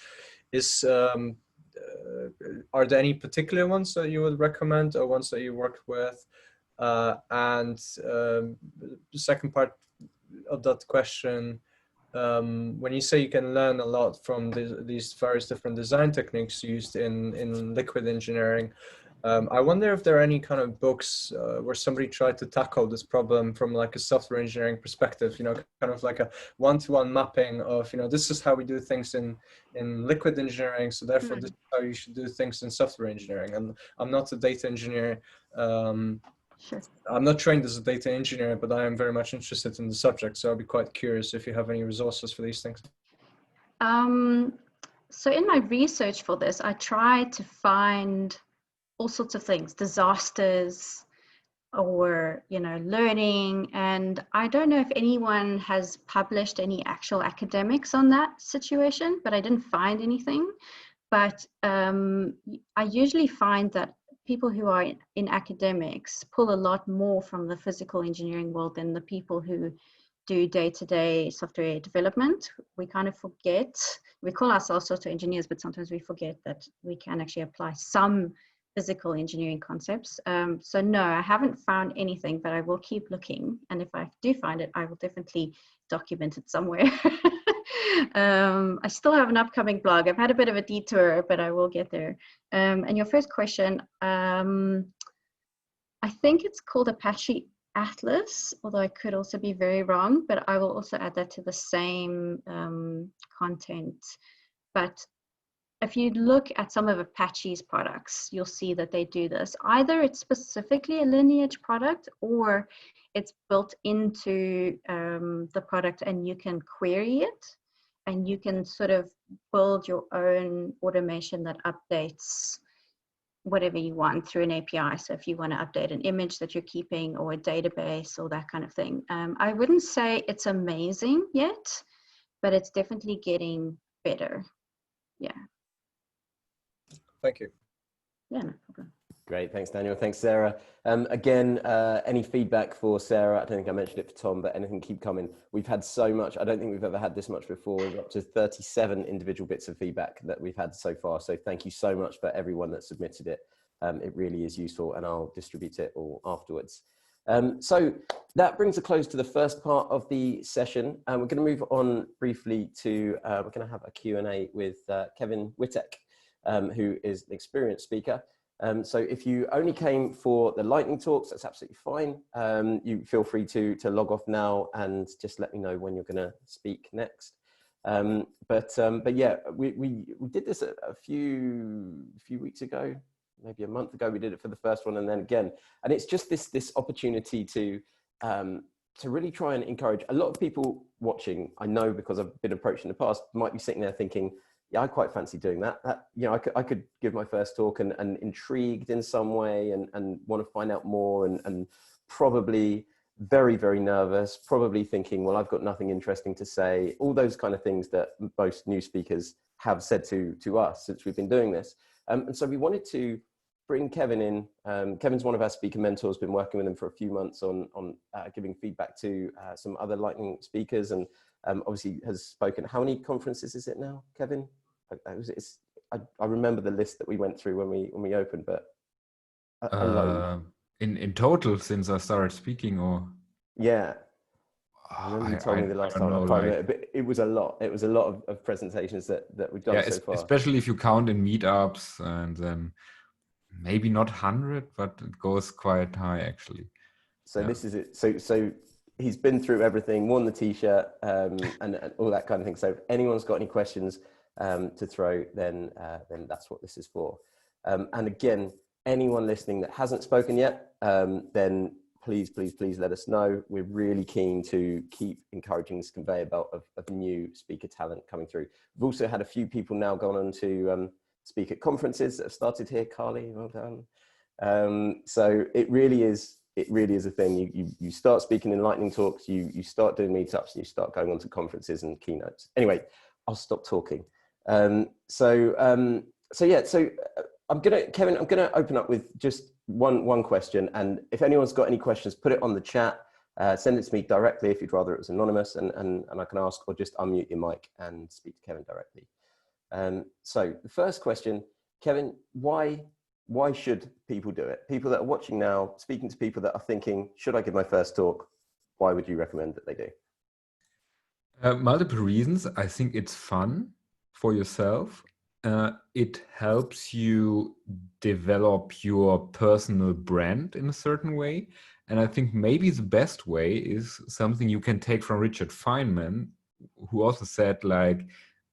Are there any particular ones that you would recommend, or ones that you worked with? And the second part of that question, when you say you can learn a lot from these various different design techniques used in liquid engineering, I wonder if there are any kind of books where somebody tried to tackle this problem from like a software engineering perspective, you know, kind of like a one-to-one mapping of, you know, this is how we do things in liquid engineering, so therefore this is how you should do things in software engineering. And I'm not a data engineer. Sure. I'm not trained as a data engineer, but I am very much interested in the subject. So I'd be quite curious if you have any resources for these things. So in my research for this, I tried to find all sorts of things, disasters or, you know, learning. And I don't know if anyone has published any actual academics on that situation, but I didn't find anything. But I usually find that people who are in academics pull a lot more from the physical engineering world than the people who do day-to-day software development. We kind of forget, we call ourselves software engineers, but sometimes we forget that we can actually apply some physical engineering concepts. So no, I haven't found anything, but I will keep looking. And if I do find it, I will definitely document it somewhere. I still have an upcoming blog. I've had a bit of a detour, but I will get there. And your first question, I think it's called Apache Atlas, although I could also be very wrong, but I will also add that to the same content. But if you look at some of Apache's products, you'll see that they do this. Either it's specifically a lineage product or it's built into the product and you can query it and you can sort of build your own automation that updates whatever you want through an API. So if you want to update an image that you're keeping or a database or that kind of thing. I wouldn't say it's amazing yet, but it's definitely getting better. Yeah. Thank you. Yeah, no problem. Great, thanks Daniel, thanks Sarah. Again, any feedback for Sarah? I don't think I mentioned it for Tom, but anything keep coming. We've had so much, I don't think we've ever had this much before. We're up to 37 individual bits of feedback that we've had so far. So thank you so much for everyone that submitted it. It really is useful and I'll distribute it all afterwards. So that brings a close to the first part of the session. We're going to move on briefly to, we're going to have a Q&A with Kevin Wittek, who is an experienced speaker. So if you only came for the lightning talks, that's absolutely fine. You feel free to log off now and just let me know when you're going to speak next. But yeah, we did this a few weeks ago, maybe a month ago. We did it for the first one and then again, and it's just this opportunity to really try and encourage a lot of people watching. I know because I've been approached in the past, might be sitting there thinking, yeah, I quite fancy doing that. You know, I could give my first talk and intrigued in some way and want to find out more and probably very, very nervous, probably thinking, well, I've got nothing interesting to say, all those kind of things that most new speakers have said to us since we've been doing this. And so we wanted to bring Kevin in. Kevin's one of our speaker mentors, been working with him for a few months on giving feedback to some other lightning speakers and obviously has spoken. How many conferences is it now, Kevin? I remember the list that we went through when we opened, but in total since I started speaking, or yeah, I remember you told me the last time. I can't remember, but it was a lot. It was a lot of presentations that we've done so far. Especially if you count in meetups, and then maybe not 100, but it goes quite high actually. So this is it. So he's been through everything, worn the t-shirt, and all that kind of thing. So if anyone's got any questions to throw, then that's what this is for. And again, anyone listening that hasn't spoken yet, then please let us know. We're really keen to keep encouraging this conveyor belt of new speaker talent coming through. We've also had a few people now gone on to speak at conferences that have started here. Carly, well done. So it really is a thing. You start speaking in lightning talks, you start doing meetups, and you start going on to conferences and keynotes. Anyway, I'll stop talking. So Kevin, I'm gonna open up with just one question, and if anyone's got any questions, put it on the chat. Send it to me directly if you'd rather it was anonymous, and I can ask, or just unmute your mic and speak to Kevin directly. So the first question, Kevin, why should people do it? People that are watching now, speaking to people that are thinking, should I give my first talk? Why would you recommend that they do? Multiple reasons. I think it's fun for yourself. it helps you develop your personal brand in a certain way. And I think maybe the best way is something you can take from Richard Feynman, who also said, like,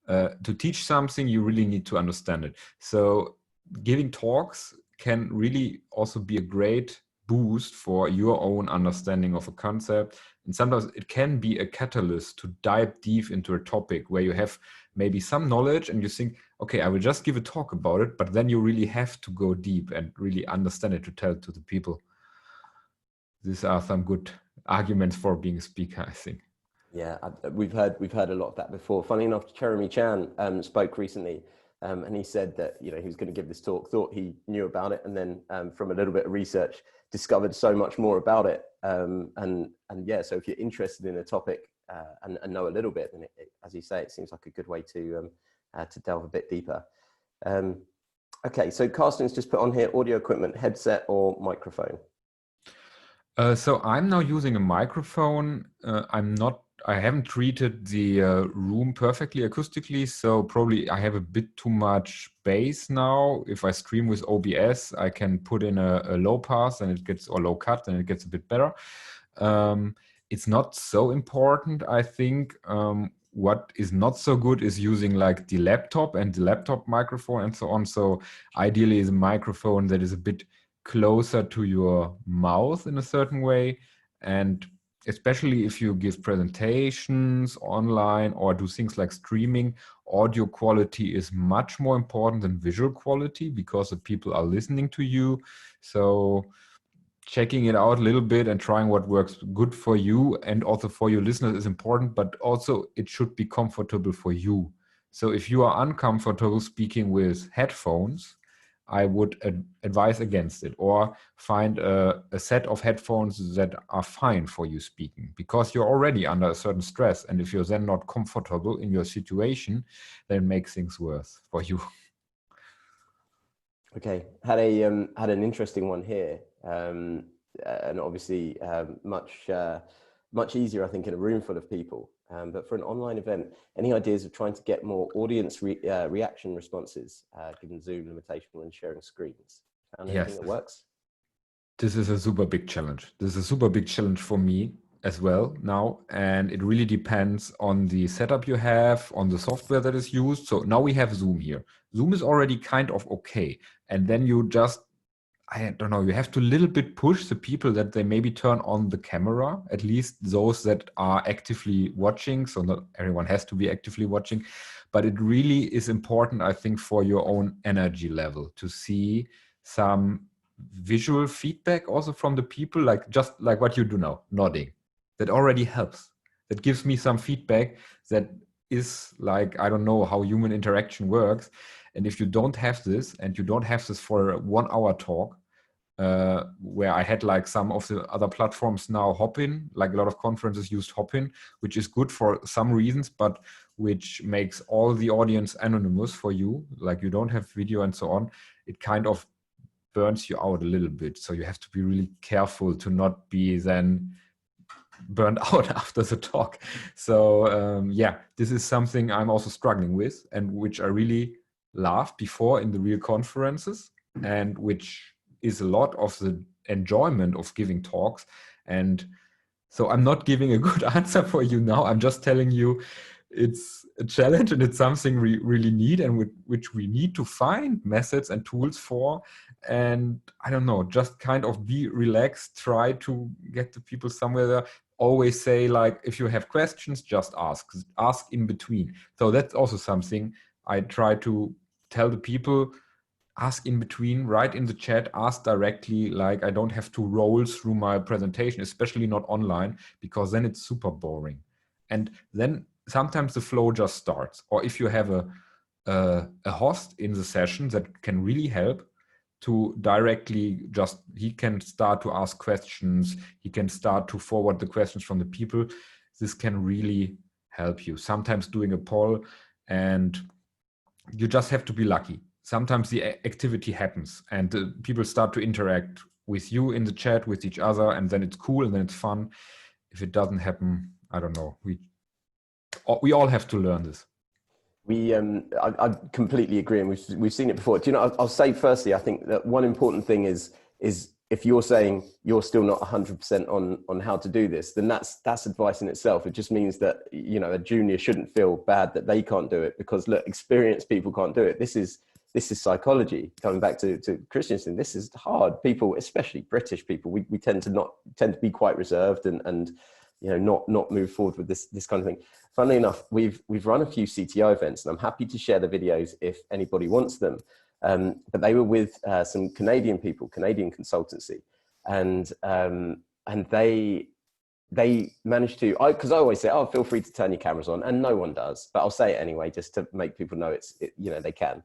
to teach something, you really need to understand it. So giving talks can really also be a great boost for your own understanding of a concept. And sometimes it can be a catalyst to dive deep into a topic where you have maybe some knowledge and you think, okay, I will just give a talk about it, but then you really have to go deep and really understand it to tell to the people. These are some good arguments for being a speaker, I think. Yeah, we've heard a lot of that before. Funny enough, Jeremy Chan spoke recently, and he said that, you know, he was going to give this talk, thought he knew about it, and then from a little bit of research, discovered so much more about it. And yeah, so if you're interested in a topic and know a little bit, then as you say, it seems like a good way to delve a bit deeper. Okay, so Carsten's just put on here audio equipment, headset or microphone. So I'm now using a microphone. I haven't treated the room perfectly acoustically, so probably I have a bit too much bass now. If I stream with OBS, I can put in a low pass and it gets, or low cut, and it gets a bit better. It's not so important, I think. What is not so good is using like the laptop and the laptop microphone and so on. So ideally is a microphone that is a bit closer to your mouth in a certain way. And especially if you give presentations online or do things like streaming, audio quality is much more important than visual quality because the people are listening to you. So checking it out a little bit and trying what works good for you and also for your listeners is important, but also it should be comfortable for you. So if you are uncomfortable speaking with headphones, I would advise against it, or find a set of headphones that are fine for you speaking, because you're already under a certain stress. And if you're then not comfortable in your situation, then it makes things worse for you. Okay, had an interesting one here, and obviously much easier, I think, in a room full of people. But for an online event, any ideas of trying to get more audience reaction responses, given Zoom limitation when sharing screens? Found anything that works? This is a super big challenge. This is a super big challenge for me as well now. And it really depends on the setup you have, on the software that is used. So now we have Zoom here. Zoom is already kind of okay. And then you just, I don't know, you have to a little bit push the people that they maybe turn on the camera, at least those that are actively watching. So not everyone has to be actively watching, but it really is important, I think, for your own energy level to see some visual feedback also from the people, like just like what you do now, nodding. That already helps. That gives me some feedback that is like, I don't know how human interaction works. And if you don't have this, and you don't have this for a 1 hour talk, where I had like some of the other platforms now Hopin, like a lot of conferences used Hopin, which is good for some reasons, but which makes all the audience anonymous for you, like you don't have video and so on, it kind of burns you out a little bit. So you have to be really careful to not be then burned out after the talk. So yeah, this is something I'm also struggling with, and which I really loved before in the real conferences, and which is a lot of the enjoyment of giving talks. And so I'm not giving a good answer for you now. I'm just telling you it's a challenge, and it's something we really need, and which we need to find methods and tools for. And I don't know, just kind of be relaxed, try to get the people somewhere there. Always say, like, if you have questions, just ask in between. So that's also something I try to tell the people: ask in between, write in the chat, ask directly. Like, I don't have to roll through my presentation, especially not online, because then it's super boring. And then sometimes the flow just starts. Or if you have a host in the session that can really help to directly just, he can start to ask questions, he can start to forward the questions from the people. This can really help you. Sometimes doing a poll, and you just have to be lucky. Sometimes the activity happens and people start to interact with you in the chat, with each other, and then it's cool and then it's fun. If it doesn't happen, I don't know. We all have to learn this. I completely agree, and we've seen it before. Do you know? I'll say firstly, I think that one important thing is if you're saying you're still not 100% on how to do this, then that's advice in itself. It just means that, you know, a junior shouldn't feel bad that they can't do it, because look, experienced people can't do it. This is psychology. Coming back to Christian's thing, this is hard. People, especially British people, we tend to be quite reserved and you know, not move forward with this kind of thing. Funnily enough, we've run a few CTO events, and I'm happy to share the videos if anybody wants them. But they were with some Canadian people, Canadian consultancy, and they managed to, because I always say, oh, feel free to turn your cameras on, and no one does, but I'll say it anyway, just to make people know you know, they can.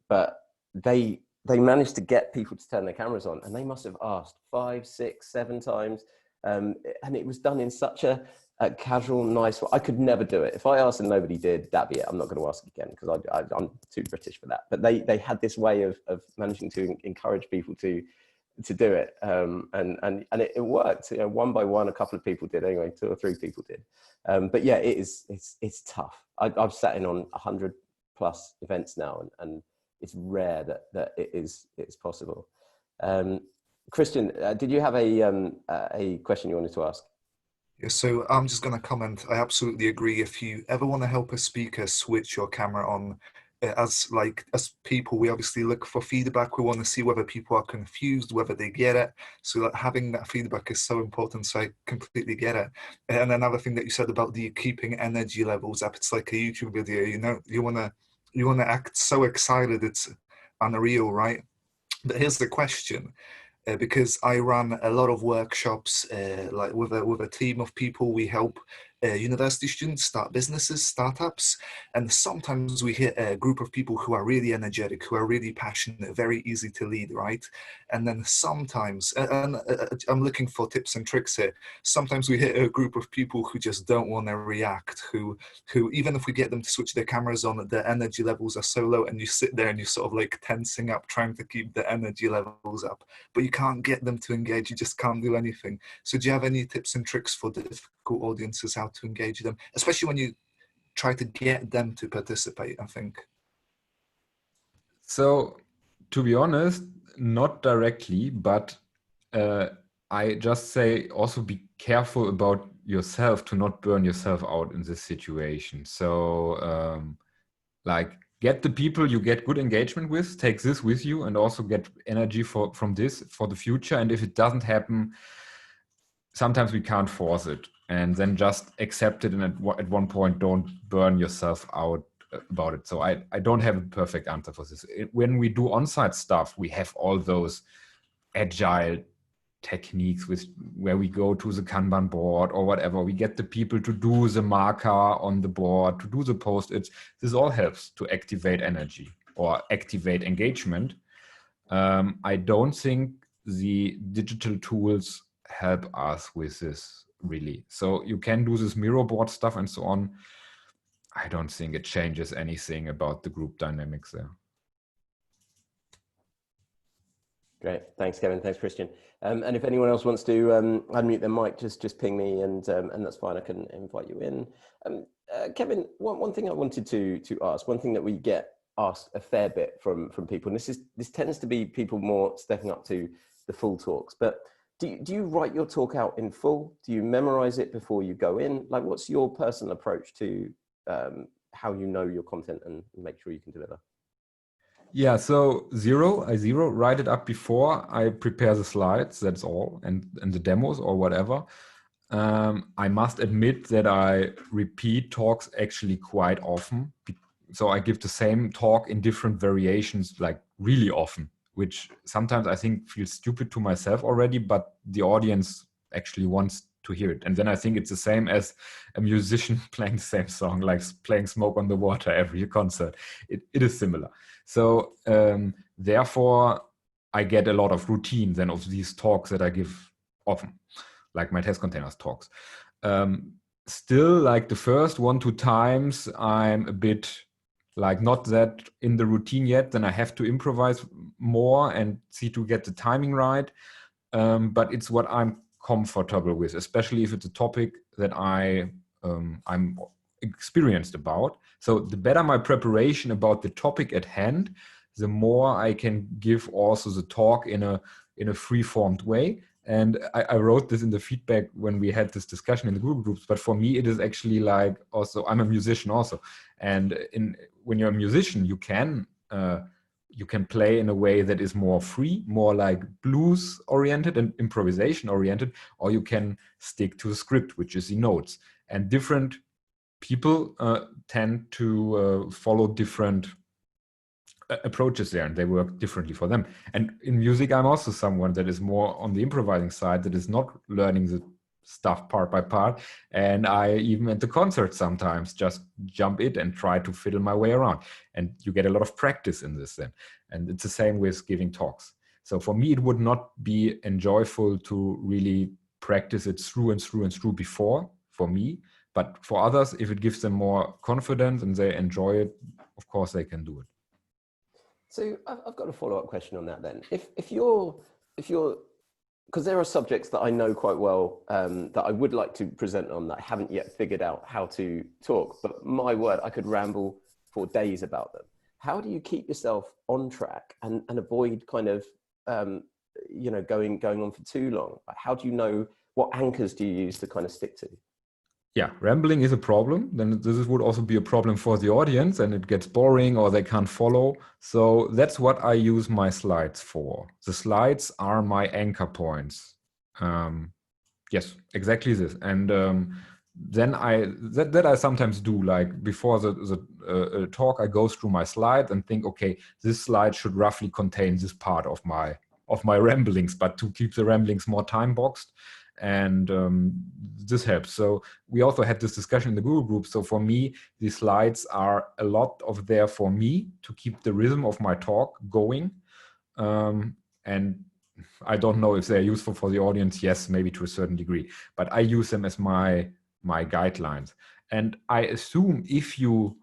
But they managed to get people to turn their cameras on, and they must have asked 5, 6, 7 times. And it was done in such a casual, nice way. I could never do it. If I asked and nobody did, that'd be it. I'm not going to ask again, because I'm too British for that. But they had this way of managing to encourage people to do it, and it worked. You know, one by one, a couple of people did. Anyway, 2 or 3 people did. But yeah, it's tough. I've sat in on 100+ events now, and it's rare that it's possible. Christian, did you have a question you wanted to ask? Yeah, so I'm just going to comment. I absolutely agree. If you ever want to help a speaker switch your camera on, as people, we obviously look for feedback. We want to see whether people are confused, whether they get it. So having that feedback is so important. So I completely get it. And another thing that you said about the keeping energy levels up, it's like a YouTube video. You know, you want to act so excited, it's unreal, right? But here's the question. Because I run a lot of workshops, like with a team of people. We help university students start businesses, startups, and sometimes we hit a group of people who are really energetic, who are really passionate, very easy to lead, right? And then sometimes, and I'm looking for tips and tricks here, sometimes we hit a group of people who just don't want to react, who even if we get them to switch their cameras on, their energy levels are so low, and you sit there and you're sort of like tensing up, trying to keep the energy levels up, but you can't get them to engage. You just can't do anything. So do you have any tips and tricks for difficult audiences, how to engage them, especially when you try to get them to participate, I think? So, to be honest, not directly, but I just say also be careful about yourself to not burn yourself out in this situation. So, like, get the people you get good engagement with, take this with you, and also get energy from this for the future. And if it doesn't happen, sometimes we can't force it, and then just accept it, and at one point don't burn yourself out about it. So I don't have a perfect answer for this. When we do on-site stuff, we have all those agile techniques where we go to the Kanban board or whatever. We get the people to do the marker on the board, to do the post-its. This all helps to activate energy or activate engagement. I don't think the digital tools help us with this really. So you can do this mirror board stuff and so on. I don't think it changes anything about the group dynamics there. Great, thanks Kevin, thanks Christian. And if anyone else wants to unmute their mic, just ping me, and that's fine, I can invite you in. Kevin, one thing I wanted to ask, one thing that we get asked a fair bit from people, and this tends to be people more stepping up to the full talks, but do you write your talk out in full? Do you memorize it before you go in? Like, what's your personal approach to how you know your content and make sure you can deliver? Yeah, so I write it up before I prepare the slides, that's all, and the demos or whatever. I must admit that I repeat talks actually quite often. So I give the same talk in different variations, like really often, which sometimes I think feels stupid to myself already, but the audience actually wants to hear it. And then I think it's the same as a musician playing the same song, like playing Smoke on the Water every concert. It is similar. So therefore, I get a lot of routine then of these talks that I give often, like my test containers talks. Still, like the first 1-2 times, I'm a bit like not that in the routine yet, then I have to improvise more and see to get the timing right. But it's what I'm comfortable with, especially if it's a topic that I'm experienced about. So the better my preparation about the topic at hand, the more I can give also the talk in a free-formed way. And I wrote this in the feedback when we had this discussion in the Google groups, but for me, it is actually like, also, I'm a musician also. And when you're a musician, you can play in a way that is more free, more like blues oriented and improvisation oriented, or you can stick to the script, which is the notes. And different people tend to follow different approaches there, and they work differently for them. And in music, I'm also someone that is more on the improvising side, that is not learning the stuff part by part. And I even at the concert sometimes just jump it and try to fiddle my way around. And you get a lot of practice in this then. And it's the same with giving talks. So for me, it would not be enjoyable to really practice it through and through and through before, for me. But for others, if it gives them more confidence and they enjoy it, of course they can do it. So I've got a follow-up question on that then. If you're, because there are subjects that I know quite well that I would like to present on that I haven't yet figured out how to talk, but my word, I could ramble for days about them. How do you keep yourself on track and avoid kind of, going on for too long? How do you know, what anchors do you use to kind of stick to? Yeah, rambling is a problem. Then this would also be a problem for the audience, and it gets boring or they can't follow. So that's what I use my slides for. The slides are my anchor points. Yes, exactly this. And then that I sometimes do, like before the talk, I go through my slides and think, okay, this slide should roughly contain this part of my ramblings, but to keep the ramblings more time boxed. And this helps. So we also had this discussion in the Google group. So for me, the slides are a lot of there for me to keep the rhythm of my talk going. And I don't know if they're useful for the audience. Yes, maybe to a certain degree, but I use them as my guidelines. And I assume if you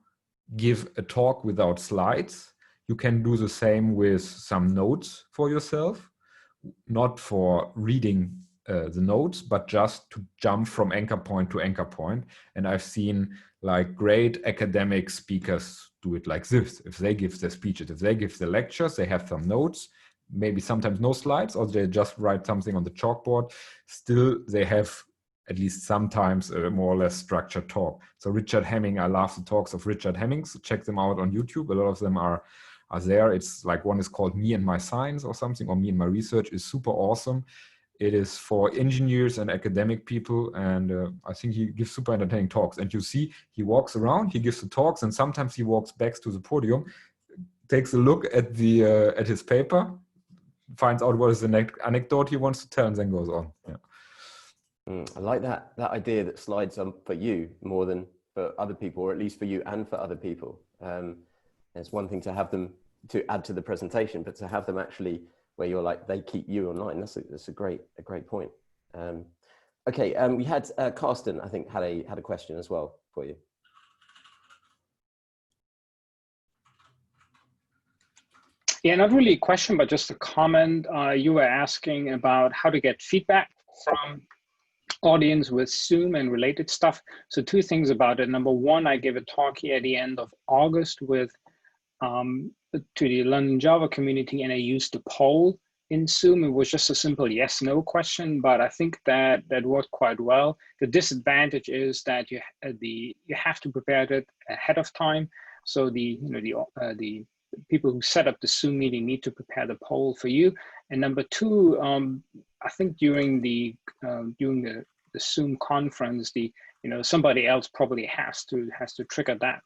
give a talk without slides, you can do the same with some notes for yourself, not for reading the notes, but just to jump from anchor point to anchor point. And I've seen like great academic speakers do it like this. If they give their speeches, if they give their lectures, they have some notes, maybe sometimes no slides, or they just write something on the chalkboard. Still, they have at least sometimes a more or less structured talk. So Richard Hemming, I love the talks of Richard Hemming. So check them out on YouTube. A lot of them are there. It's like one is called Me and My Science or something, or Me and My Research, is super awesome. It is for engineers and academic people, and I think he gives super entertaining talks. And you see, he walks around, he gives the talks, and sometimes he walks back to the podium, takes a look at at his paper, finds out what is the next anecdote he wants to tell, and then goes on. Yeah. I like that idea that slides are for you more than for other people, or at least for you and for other people. It's one thing to have them to add to the presentation, but to have them actually where you're like, they keep you online. That's a great point. Okay, we had Carsten, I think, had a question as well for you. Yeah, not really a question, but just a comment. You were asking about how to get feedback from audience with Zoom and related stuff. So two things about it. Number one, I gave a talk here at the end of August with to the London Java community, and I used a poll in Zoom. It was just a simple yes/no question, but I think that worked quite well. The disadvantage is that you have to prepare it ahead of time. So the people who set up the Zoom meeting need to prepare the poll for you. And number two, I think during the Zoom conference, somebody else probably has to trigger that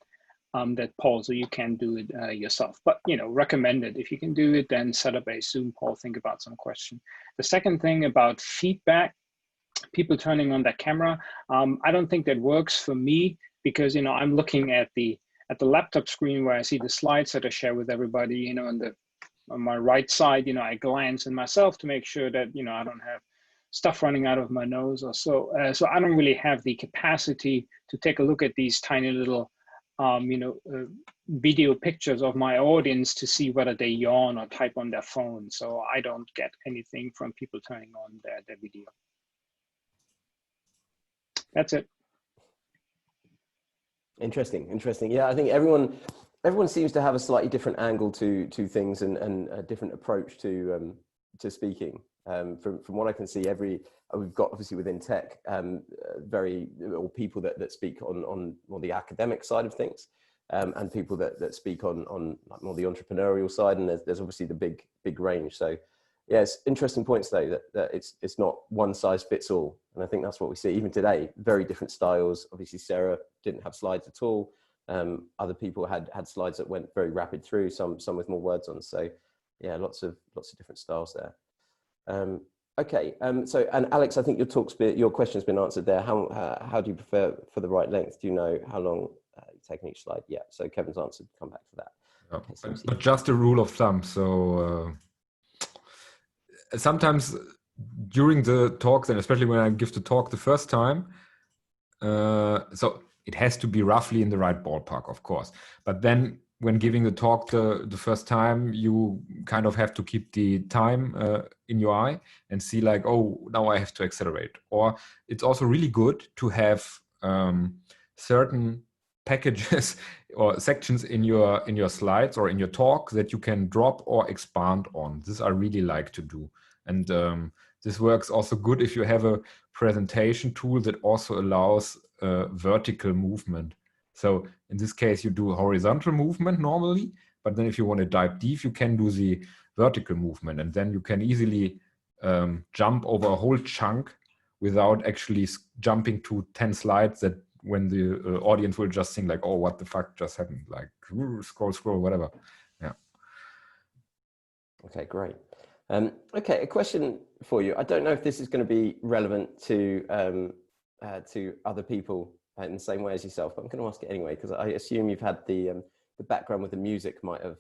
poll, so you can do it yourself. But recommended, if you can do it, then set up a Zoom poll, think about some question. The second thing about feedback, people turning on their camera, I don't think that works for me, because I'm looking at the laptop screen where I see the slides that I share with everybody, on my right side, I glance in myself to make sure that I don't have stuff running out of my nose or so. So I don't really have the capacity to take a look at these tiny little video pictures of my audience to see whether they yawn or type on their phone. So I don't get anything from people turning on their video. That's it. Interesting. Yeah, I think everyone seems to have a slightly different angle to things and a different approach to speaking. From what I can see, we've got obviously within tech or people that speak on more the academic side of things, and people that speak on like more the entrepreneurial side, and there's obviously the big range. So yeah, it's interesting points though that it's not one size fits all, and I think that's what we see even today. Very different styles. Obviously, Sarah didn't have slides at all. Other people had slides that went very rapid through. Some with more words on. So yeah, lots of different styles there. Okay. So, and Alex, I think your question's been answered there. How do you prefer for the right length? Do you know how long you take on each slide? Yeah. So Kevin's answered. Come back to that. Okay, but just a rule of thumb. So sometimes during the talks, and especially when I give the talk the first time, so it has to be roughly in the right ballpark, of course. But then when giving the talk the first time, you kind of have to keep the time in your eye and see like, oh, now I have to accelerate. Or it's also really good to have certain packages or sections in your slides or in your talk that you can drop or expand on. This I really like to do. And this works also good if you have a presentation tool that also allows vertical movement. So in this case, you do horizontal movement normally, but then if you want to dive deep, you can do the vertical movement, and then you can easily jump over a whole chunk without actually jumping to 10 slides that when the audience will just think like, oh, what the fuck just happened? Like scroll, whatever. Yeah. Okay, great. Okay, a question for you. I don't know if this is going to be relevant to other people in the same way as yourself, but I'm going to ask it anyway, because I assume you've had the background with the music might have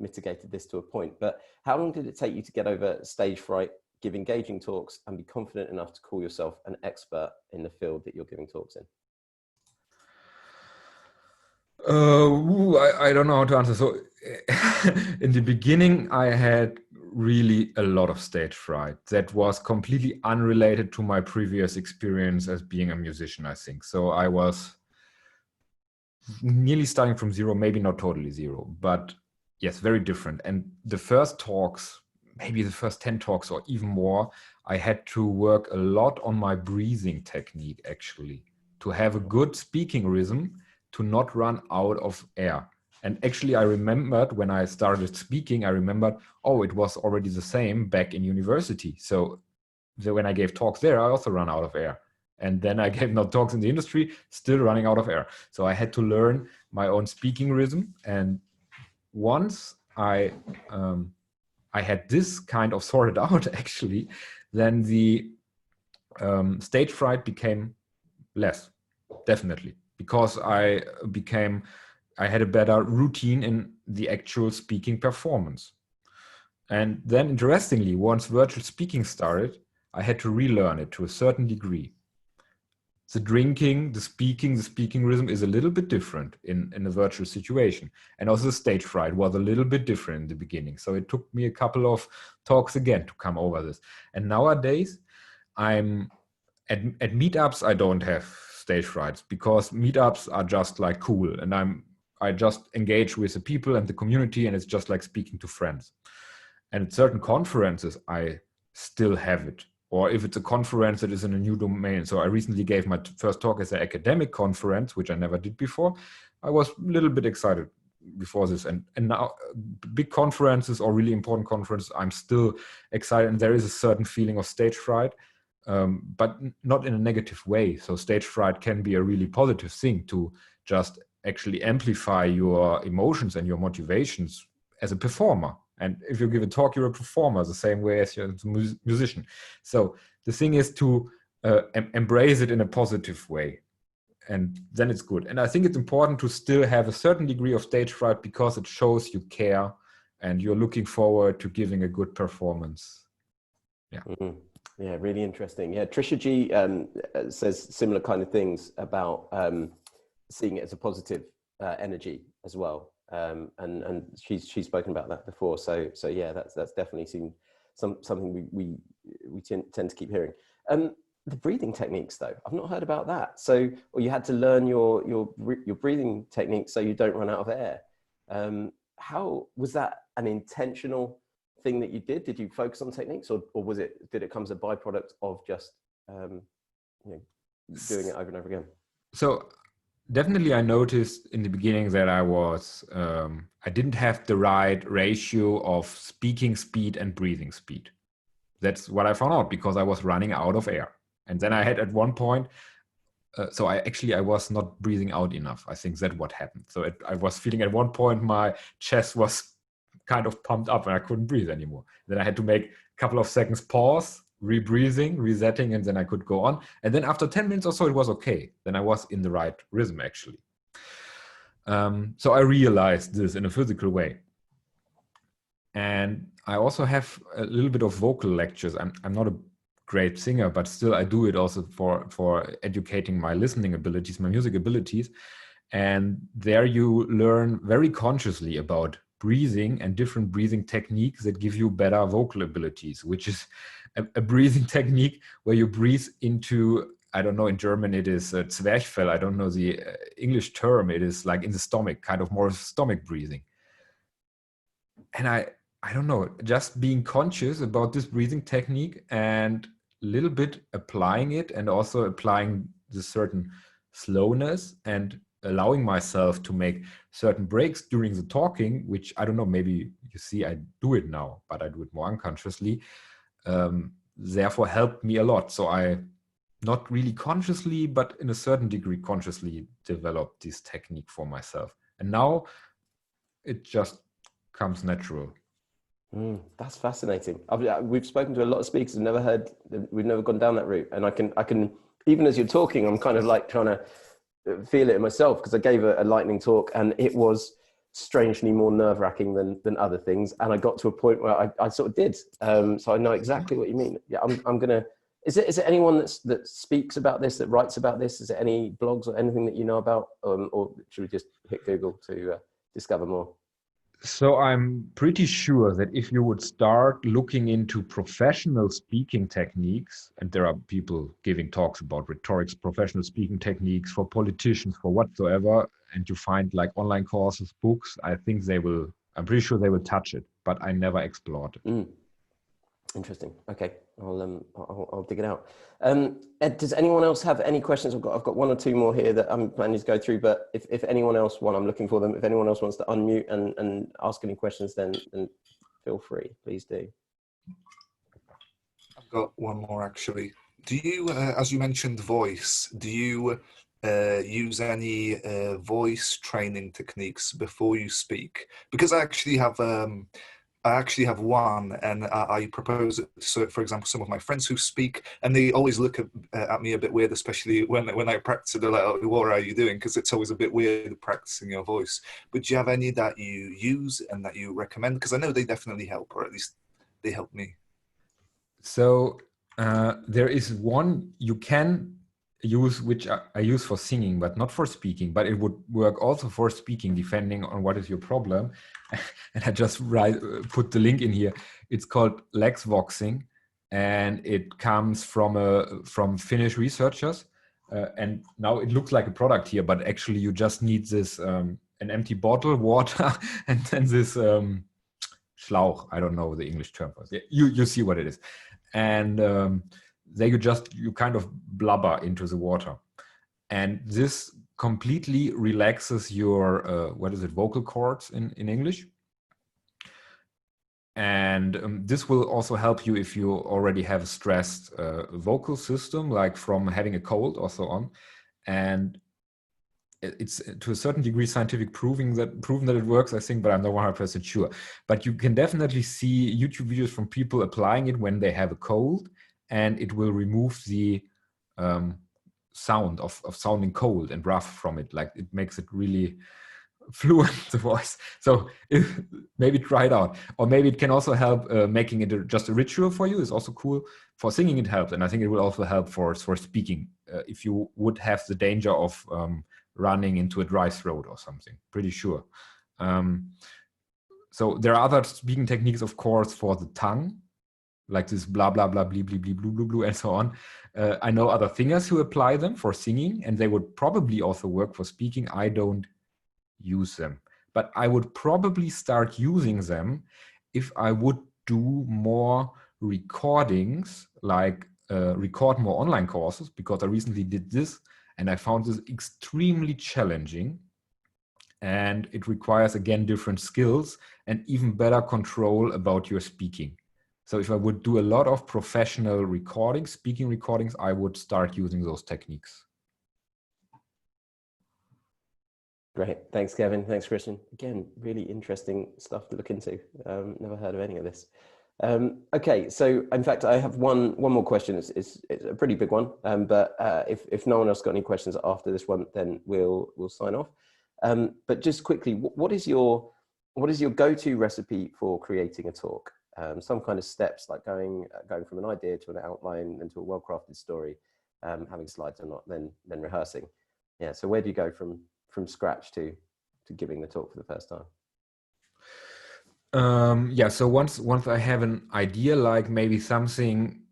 mitigated this to a point. But how long did it take you to get over stage fright, give engaging talks, and be confident enough to call yourself an expert in the field that you're giving talks in? I don't know how to answer. So in the beginning, I had really a lot of stage fright that was completely unrelated to my previous experience as being a musician, I think. So I was nearly starting from zero, maybe not totally zero, but yes, very different. And the first talks, maybe the first 10 talks or even more, I had to work a lot on my breathing technique, actually, to have a good speaking rhythm, to not run out of air. And actually, I remembered when I started speaking, I remembered, oh, it was already the same back in university. So when I gave talks there, I also ran out of air. And then I gave talks in the industry, still running out of air. So I had to learn my own speaking rhythm. And once I had this kind of sorted out, actually, then the stage fright became less, definitely. Because I had a better routine in the actual speaking performance. And then interestingly, once virtual speaking started, I had to relearn it to a certain degree. The drinking, the speaking rhythm is a little bit different in a virtual situation. And also the stage fright was a little bit different in the beginning. So it took me a couple of talks again to come over this. And nowadays, I'm at meetups, I don't have stage frights because meetups are just like cool, and I just engage with the people and the community, and it's just like speaking to friends. And at certain conferences, I still have it. Or if it's a conference that is in a new domain. So I recently gave my first talk as an academic conference, which I never did before. I was a little bit excited before this. And now big conferences or really important conferences, I'm still excited. And there is a certain feeling of stage fright. But not in a negative way. So stage fright can be a really positive thing to just actually amplify your emotions and your motivations as a performer. And if you give a talk, you're a performer the same way as you're a musician. So the thing is to embrace it in a positive way. And then it's good. And I think it's important to still have a certain degree of stage fright because it shows you care and you're looking forward to giving a good performance. Yeah. Mm-hmm. Yeah, really interesting. Yeah, Trisha G says similar kind of things about seeing it as a positive energy as well, and she's spoken about that before. So yeah, that's definitely something we tend to keep hearing. the breathing techniques though? I've not heard about that. So, or you had to learn your breathing techniques so you don't run out of air. How was that an intentional thing that you did? Did you focus on techniques, or did it come as a byproduct of just doing it over and over again? So definitely I noticed in the beginning that I didn't have the right ratio of speaking speed and breathing speed. That's what I found out, because I was running out of air. And then I had at one point, I was not breathing out enough. I think that's what happened. So I was feeling at one point my chest was kind of pumped up and I couldn't breathe anymore. Then I had to make a couple of seconds pause, rebreathing, resetting, and then I could go on. And then after 10 minutes or so, it was okay. Then I was in the right rhythm, actually. So I realized this in a physical way. And I also have a little bit of vocal lectures. I'm not a great singer, but still I do it also for educating my listening abilities, my music abilities. And there you learn very consciously about breathing and different breathing techniques that give you better vocal abilities, which is a breathing technique where you breathe into, I don't know, in German it is Zwerchfell, I don't know the English term, it is like in the stomach, kind of more stomach breathing. And I don't know, just being conscious about this breathing technique and a little bit applying it, and also applying the certain slowness and allowing myself to make certain breaks during the talking, which I don't know, maybe you see I do it now, but I do it more unconsciously, therefore helped me a lot. So I not really consciously, but in a certain degree consciously developed this technique for myself. And now it just comes natural. That's fascinating. We've spoken to a lot of speakers and we've never gone down that route. And I can, even as you're talking, I'm kind of like trying to feel it in myself, because I gave a lightning talk and it was strangely more nerve-wracking than other things. And I got to a point where I sort of did. So I know exactly what you mean. Yeah, I'm gonna. Is it anyone that speaks about this, that writes about this? Is there any blogs or anything that you know about, or should we just hit Google to discover more? So I'm pretty sure that if you would start looking into professional speaking techniques, and there are people giving talks about rhetorics, professional speaking techniques for politicians, for whatsoever, and you find like online courses, books, I'm pretty sure they will touch it, but I never explored it. Interesting. Okay, I'll dig it out. Ed, does anyone else have any questions? I've got one or two more here that I'm planning to go through, but if anyone else, I'm looking for them. If anyone else wants to unmute and ask any questions, then feel free, please do. I've got one more actually. Do you, as you mentioned voice, do you use any voice training techniques before you speak? Because I actually have one, and I propose it. So, for example, some of my friends who speak, and they always look at me a bit weird, especially when I practice it. They're like, "Oh, what are you doing?" Because it's always a bit weird practicing your voice. But do you have any that you use and that you recommend? Because I know they definitely help, or at least they help me. So there is one you can use, which I use for singing, but not for speaking, but it would work also for speaking, depending on what is your problem. And I just put the link in here. It's called Lexvoxing, and it comes from Finnish researchers. And now it looks like a product here, but actually you just need this, an empty bottle, water, and then this Schlauch. I don't know the English term for it. You see what it is. And there you kind of blubber into the water, and this completely relaxes your vocal cords in English. And this will also help you if you already have a stressed vocal system, like from having a cold or so on. And it's to a certain degree scientific proven that it works, I think, but I'm not 100% sure. But you can definitely see YouTube videos from people applying it when they have a cold, and it will remove the sound of sounding cold and rough from it. Like, it makes it really fluent, the voice. So maybe try it out. Or maybe it can also help making it just a ritual for you. It's also cool. For singing it helps, and I think it will also help for speaking if you would have the danger of running into a dry throat or something, pretty sure. So there are other speaking techniques, of course, for the tongue, like this blah, blah, blah, blee, blee, blee, blue, blue, blue, and so on. I know other singers who apply them for singing, and they would probably also work for speaking. I don't use them, but I would probably start using them if I would do more recordings, like record more online courses, because I recently did this and I found this extremely challenging. And it requires, again, different skills and even better control about your speaking. So if I would do a lot of professional recordings, speaking recordings, I would start using those techniques. Great. Thanks, Kevin. Thanks, Christian. Again, really interesting stuff to look into. Never heard of any of this. Okay, so in fact, I have one more question. It's a pretty big one, but if no one else got any questions after this one, then we'll sign off. But just quickly, what is your go-to recipe for creating a talk? Some kind of steps, like going from an idea to an outline and to a well-crafted story, having slides or not, then rehearsing. Yeah. So where do you go from scratch to giving the talk for the first time? Yeah, so once I have an idea, like maybe something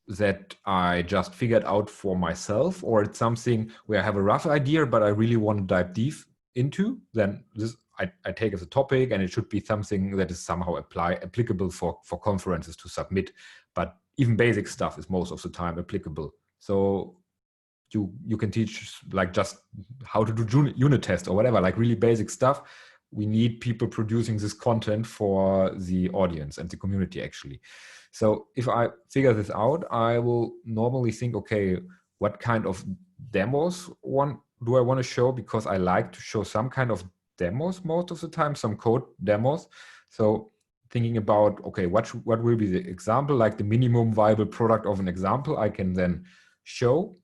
that I just figured out for myself, or it's something where I have a rough idea, but I really want to dive deep into, then this I take as a topic, and it should be something that is somehow applicable for conferences to submit. But even basic stuff is most of the time applicable. So you can teach like just how to do unit tests or whatever, like really basic stuff. We need people producing this content for the audience and the community, actually. So if I figure this out, I will normally think, okay, what kind of demos do I want to show? Because I like to show some kind of demos most of the time, some code demos. So thinking about, okay, what will be the example, like the minimum viable product of an example I can then show.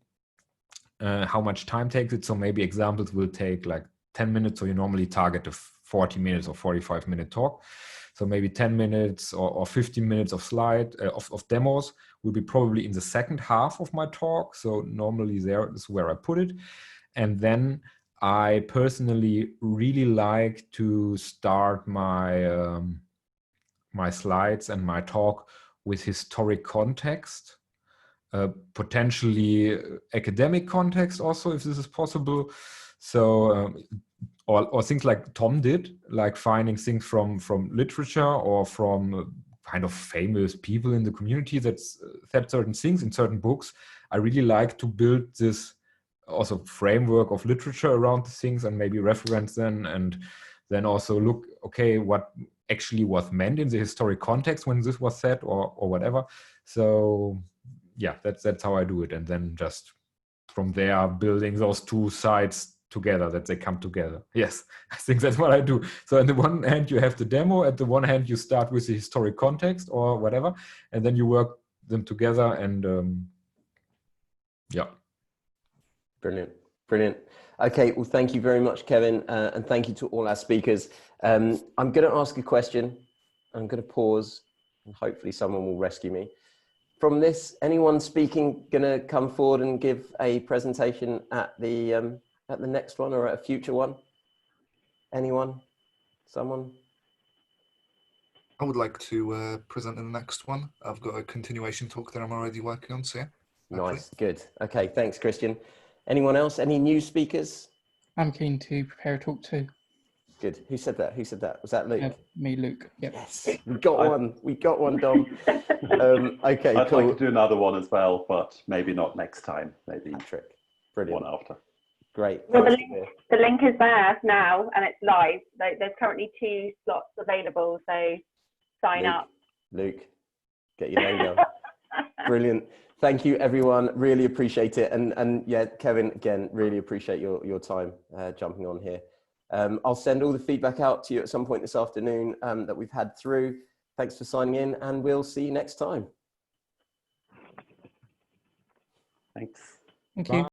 How much time takes it? So maybe examples will take like 10 minutes. So you normally target a 40 minutes or 45-minute talk. So maybe 10 minutes or 15 minutes of of demos will be probably in the second half of my talk. So normally there is where I put it. And then I personally really like to start my my slides and my talk with historic context. Potentially academic context also, if this is possible. So or things like Tom did, like finding things from literature or from kind of famous people in the community that said certain things in certain books. I really like to build this also framework of literature around the things and maybe reference them, and then also look, okay, what actually was meant in the historic context when this was said or whatever. So yeah, that's how I do it. And then just from there, building those two sides together, that they come together. Yes, I think that's what I do. So on the one hand, you have the demo. At the one hand, you start with the historic context or whatever, and then you work them together. And yeah. Brilliant. Brilliant. Okay, well, thank you very much, Kevin. And thank you to all our speakers. I'm going to ask a question. I'm going to pause and hopefully someone will rescue me. From this, anyone speaking going to come forward and give a presentation at the next one or at a future one? Anyone? Someone? I would like to present in the next one. I've got a continuation talk that I'm already working on, so yeah. Nice, good. Okay, thanks, Christian. Anyone else? Any new speakers? I'm keen to prepare a talk too. Good. Who said that? Who said that? Was that Luke? Me, Luke. Yep. Yes, we got one. We got one, Dom. Okay, I'd cool. like to do another one as well, but maybe not next time. Maybe Trick. Brilliant. one after. Great. Well, the link is there now, and it's live. There's currently 2 slots available, so sign up. Luke, get your name down. Brilliant. Thank you, everyone. Really appreciate it. And yeah, Kevin, again, really appreciate your time jumping on here. I'll send all the feedback out to you at some point this afternoon that we've had through. Thanks for signing in, and we'll see you next time. Thanks. Thank you.